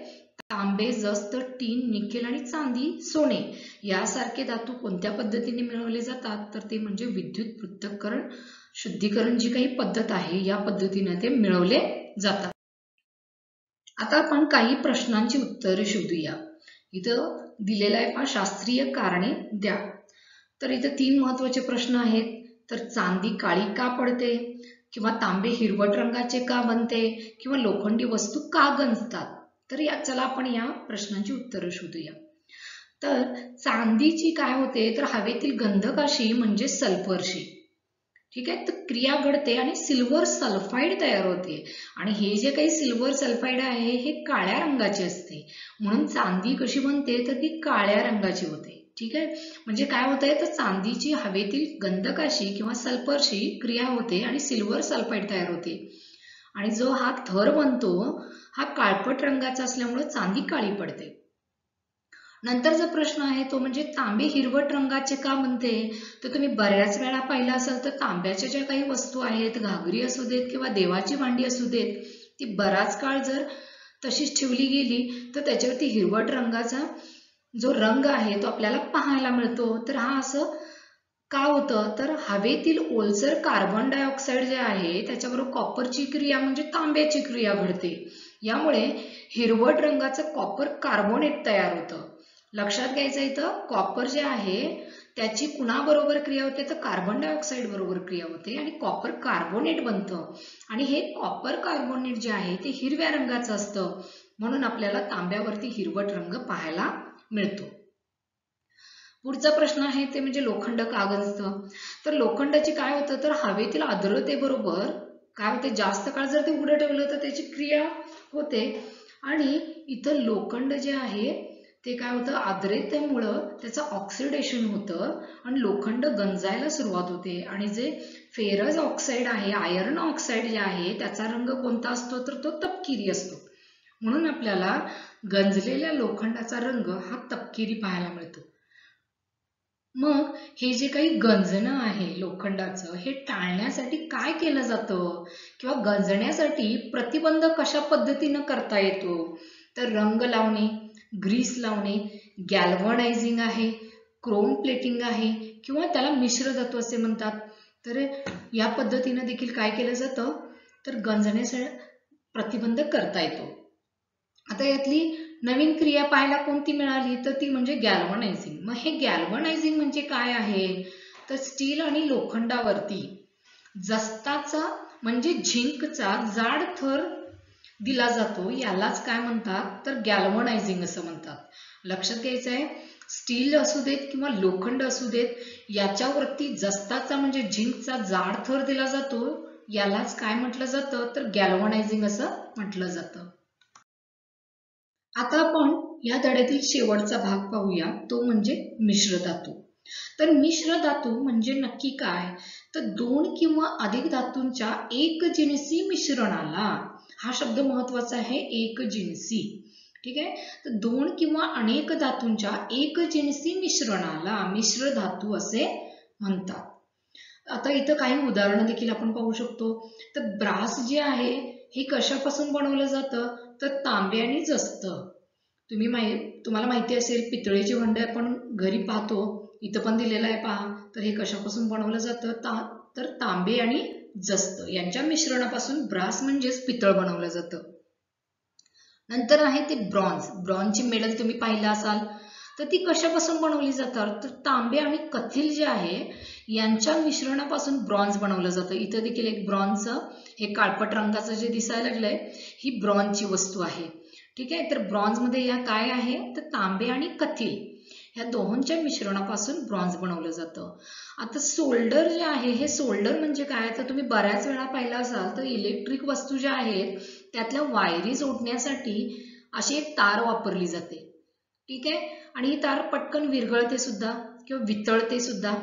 तांबे, जस्त, टीन, निकेल आणि चांदी, सोने यासारखे धातू कोणत्या पद्धतीने मिळवले जातात, तर ते म्हणजे विद्युत पृथक्करण शुद्धीकरण जी काही पद्धत आहे या पद्धतीने ते मिळवले जातात. आता आपण काही प्रश्नांची उत्तरे शोधूया. इथं दिलेलं आहे पहा, शास्त्रीय कारणे द्या. तर इथं 3 महत्वाचे प्रश्न आहेत. तर चांदी काळी का पडते, किंवा तांबे हिरवट रंगाचे का बनते, किंवा लोखंडी वस्तू का गंजतात. तर चला आपण या प्रश्नांची उत्तरं शोधूया. तर चांदीची काय होते, तर हवेतील गंधकाशी म्हणजे सल्फरशी, ठीक आहे, तर क्रिया घडते आणि सिल्वर सल्फाइड तयार होते. आणि हे जे काही सिल्वर सल्फाइड आहे हे काळ्या रंगाचे असते. म्हणून चांदी कशी बनते, तर ती काळ्या रंगाची होते. ठीक आहे, म्हणजे काय होतंय, तर चांदीची हवेतील गंधकाशी किंवा सल्फरशी क्रिया होते आणि सिल्वर सल्फाइड तयार होते. आणि जो हा थर बनतो हा काळपट रंगाचा असल्यामुळे चांदी काळी पडते. नंतरचा प्रश्न आहे तो म्हणजे तांबे हिरवट रंगाचे का म्हणते. तर तुम्ही बऱ्याच वेळा पाहिलं असेल तर तांब्याच्या ज्या काही वस्तू आहेत, घागरी असू देत किंवा देवाची भांडी असू देत, ती बराच काळ जर तशीच ठेवली गेली तर त्याच्यावरती हिरवट रंगाचा जो रंग आहे तो आपल्याला पाहायला मिळतो. तर हा असं का होतं, तर हवेतील ओलसर कार्बन डायऑक्साईड जे आहे त्याच्याबरोबर कॉपरची क्रिया म्हणजे तांब्याची क्रिया घडते. यामुळे हिरवट रंगाचं कॉपर कार्बोनेट तयार होतं. लक्षात घ्यायचं इथं कॉपर जे आहे त्याची कुणाबरोबर क्रिया होते तर कार्बन डायऑक्साईड बरोबर क्रिया होते आणि कॉपर कार्बोनेट बनतं. आणि हे कॉपर कार्बोनेट जे आहे ते हिरव्या रंगाचं असतं, म्हणून आपल्याला तांब्यावरती हिरवट रंग पाहायला मिळतो. पुढचा प्रश्न आहे ते म्हणजे लोखंड का गंजतं. तर लोखंडाची काय होतं तर हवेतील आर्द्रतेबरोबर काय होते, जास्त काळ जर ते उघडं ठेवलं तर त्याची क्रिया होते आणि इथं लोखंड जे आहे ते काय होतं, आर्द्रतेमुळं त्याचं ऑक्सिडेशन होतं आणि लोखंड गंजायला सुरुवात होते. आणि जे फेरस ऑक्साईड आहे, आयर्न ऑक्साईड जे आहे त्याचा रंग कोणता असतो तर तो तपकिरी असतो. म्हणून आपल्याला गंजलेल्या लोखंडाचा रंग हा तपकिरी पाहायला मिळतो. मग हे जे काही गंजणं आहे लोखंडाचं हे टाळण्यासाठी काय केलं जातं किंवा गंजण्यासाठी प्रतिबंध कशा पद्धतीनं करता येतो. तर रंग लावणे, ग्रीस लावणे, गॅल्व्हनायझिंग आहे, क्रोम प्लेटिंग आहे किंवा त्याला मिश्र धातू असे म्हणतात. तर या पद्धतीनं देखील काय केलं जातं तर गंजण्यासाठी प्रतिबंध करता येतो. आता यातली नवीन क्रिया पाहायला कोणती मिळाली तर ती म्हणजे गॅल्व्हनायझिंग. मग हे गॅल्व्हनायझिंग म्हणजे काय आहे तर स्टील आणि लोखंडावरती जस्ताचा म्हणजे झिंकचा जाड थर दिला जातो, यालाच काय म्हणतात तर गॅल्व्हनायझिंग असं म्हणतात. लक्षात घ्यायचं आहे, स्टील असू देत किंवा लोखंड असू देत याच्यावरती जस्ताचा म्हणजे झिंकचा जाड थर दिला जातो, यालाच काय म्हटलं जातं तर गॅल्व्हनायझिंग असं म्हटलं जातं. आता आपण या धड्यातील शेवटचा भाग पाहूया, तो म्हणजे मिश्र धातू. तर मिश्र धातू म्हणजे नक्की काय तर दोन किंवा अधिक धातूंच्या एकजिनसी मिश्रणाला, हा शब्द महत्वाचा आहे, एकजिनसी. ठीक आहे, तर दोन किंवा अनेक धातूंच्या एकजिनसी मिश्रणाला मिश्र धातू असे म्हणतात. आता इथं काही उदाहरणं देखील आपण पाहू शकतो. तर ब्रास जे आहे हे कशापासून बनवलं जातं तर तांबे आणि जस्त. तुम्हाला माहिती असेल पितळेची भांडे आपण घरी पाहतो, इथं पण दिलेलं आहे पहा. तर हे कशापासून बनवलं जातं तर तांबे आणि जस्त यांच्या मिश्रणापासून ब्रास म्हणजेच पितळ बनवलं जातं. नंतर आहे ते ब्रॉन्झ. ब्रॉन्झची मेडल तुम्ही पाहिलं असाल तर ती कशापासून बनवली जातात तर तांबे आणि कथील जे आहे यांच्या मिश्रणापासून ब्रॉन्झ बनवलं जातं. इथं देखील एक ब्रॉन्झ हे काळपट रंगाचं जे दिसायला लागलंय ही ब्रॉन्झची वस्तू आहे. ठीक आहे, तर ब्रॉन्झ मध्ये या काय आहे तर तांबे आणि कथील ह्या दोहोंच्या मिश्रणापासून ब्रॉन्झ बनवलं जातं. आता सोल्डर जे आहे हे सोल्डर म्हणजे काय तर तुम्ही बऱ्याच वेळा पाहिलं असाल तर इलेक्ट्रिक वस्तू ज्या आहेत त्यातल्या वायरी जोडण्यासाठी अशी एक तार वापरली जाते. ठीक आहे, आणि ही तार पटकन विरघळते सुद्धा किंवा वितळते सुद्धा.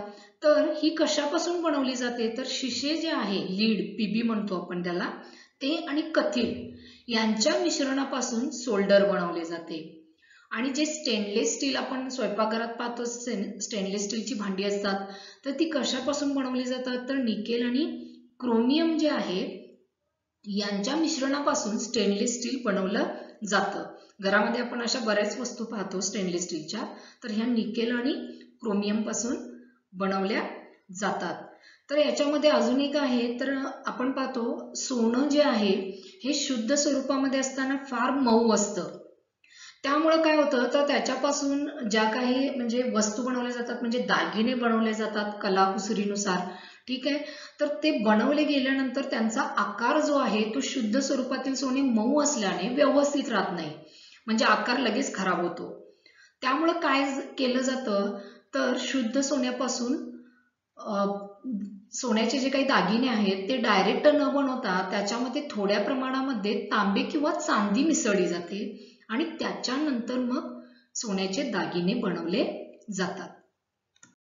तर ही कशापासून बनवली जाते तर शिसे जे आहे लीड पीबी म्हणतो आपण त्याला, ते आणि कथील यांच्या मिश्रणापासून सोल्डर बनवले जाते. आणि जे स्टेनलेस स्टील आपण स्वयंपाकघरात पाहतो, स्टेनलेस स्टीलची भांडी असतात तर ती कशापासून बनवली जातात तर निकेल आणि क्रोमियम जे आहे यांच्या मिश्रणापासून स्टेनलेस स्टील बनवलं जातं. घरामध्ये आपण अशा बऱ्याच वस्तू पाहतो स्टेनलेस स्टीलच्या, तर ह्या निकेल आणि क्रोमियम पासून बनवल्या जातात. तर याच्यामध्ये अजून एक आहे तर आपण पाहतो सोनं जे आहे हे शुद्ध स्वरूपामध्ये असताना फार मऊ असतं. त्यामुळे काय होतं तर त्याच्यापासून ज्या काही म्हणजे वस्तू बनवल्या जातात म्हणजे दागिने बनवले जातात कलाकुसरीनुसार. ठीक आहे, तर ते बनवले गेल्यानंतर त्यांचा आकार जो आहे तो शुद्ध स्वरूपातील सोने मऊ असल्याने व्यवस्थित राहत नाही, म्हणजे आकार लगेच खराब होतो. त्यामुळे काय केलं जातं तर शुद्ध सोन्यापासून सोन्याचे जे काही दागिने आहेत ते डायरेक्ट न बनवता त्याच्यामध्ये थोड्या प्रमाणामध्ये तांबे किंवा चांदी मिसळली जाते आणि त्याच्यानंतर मग सोन्याचे दागिने बनवले जातात.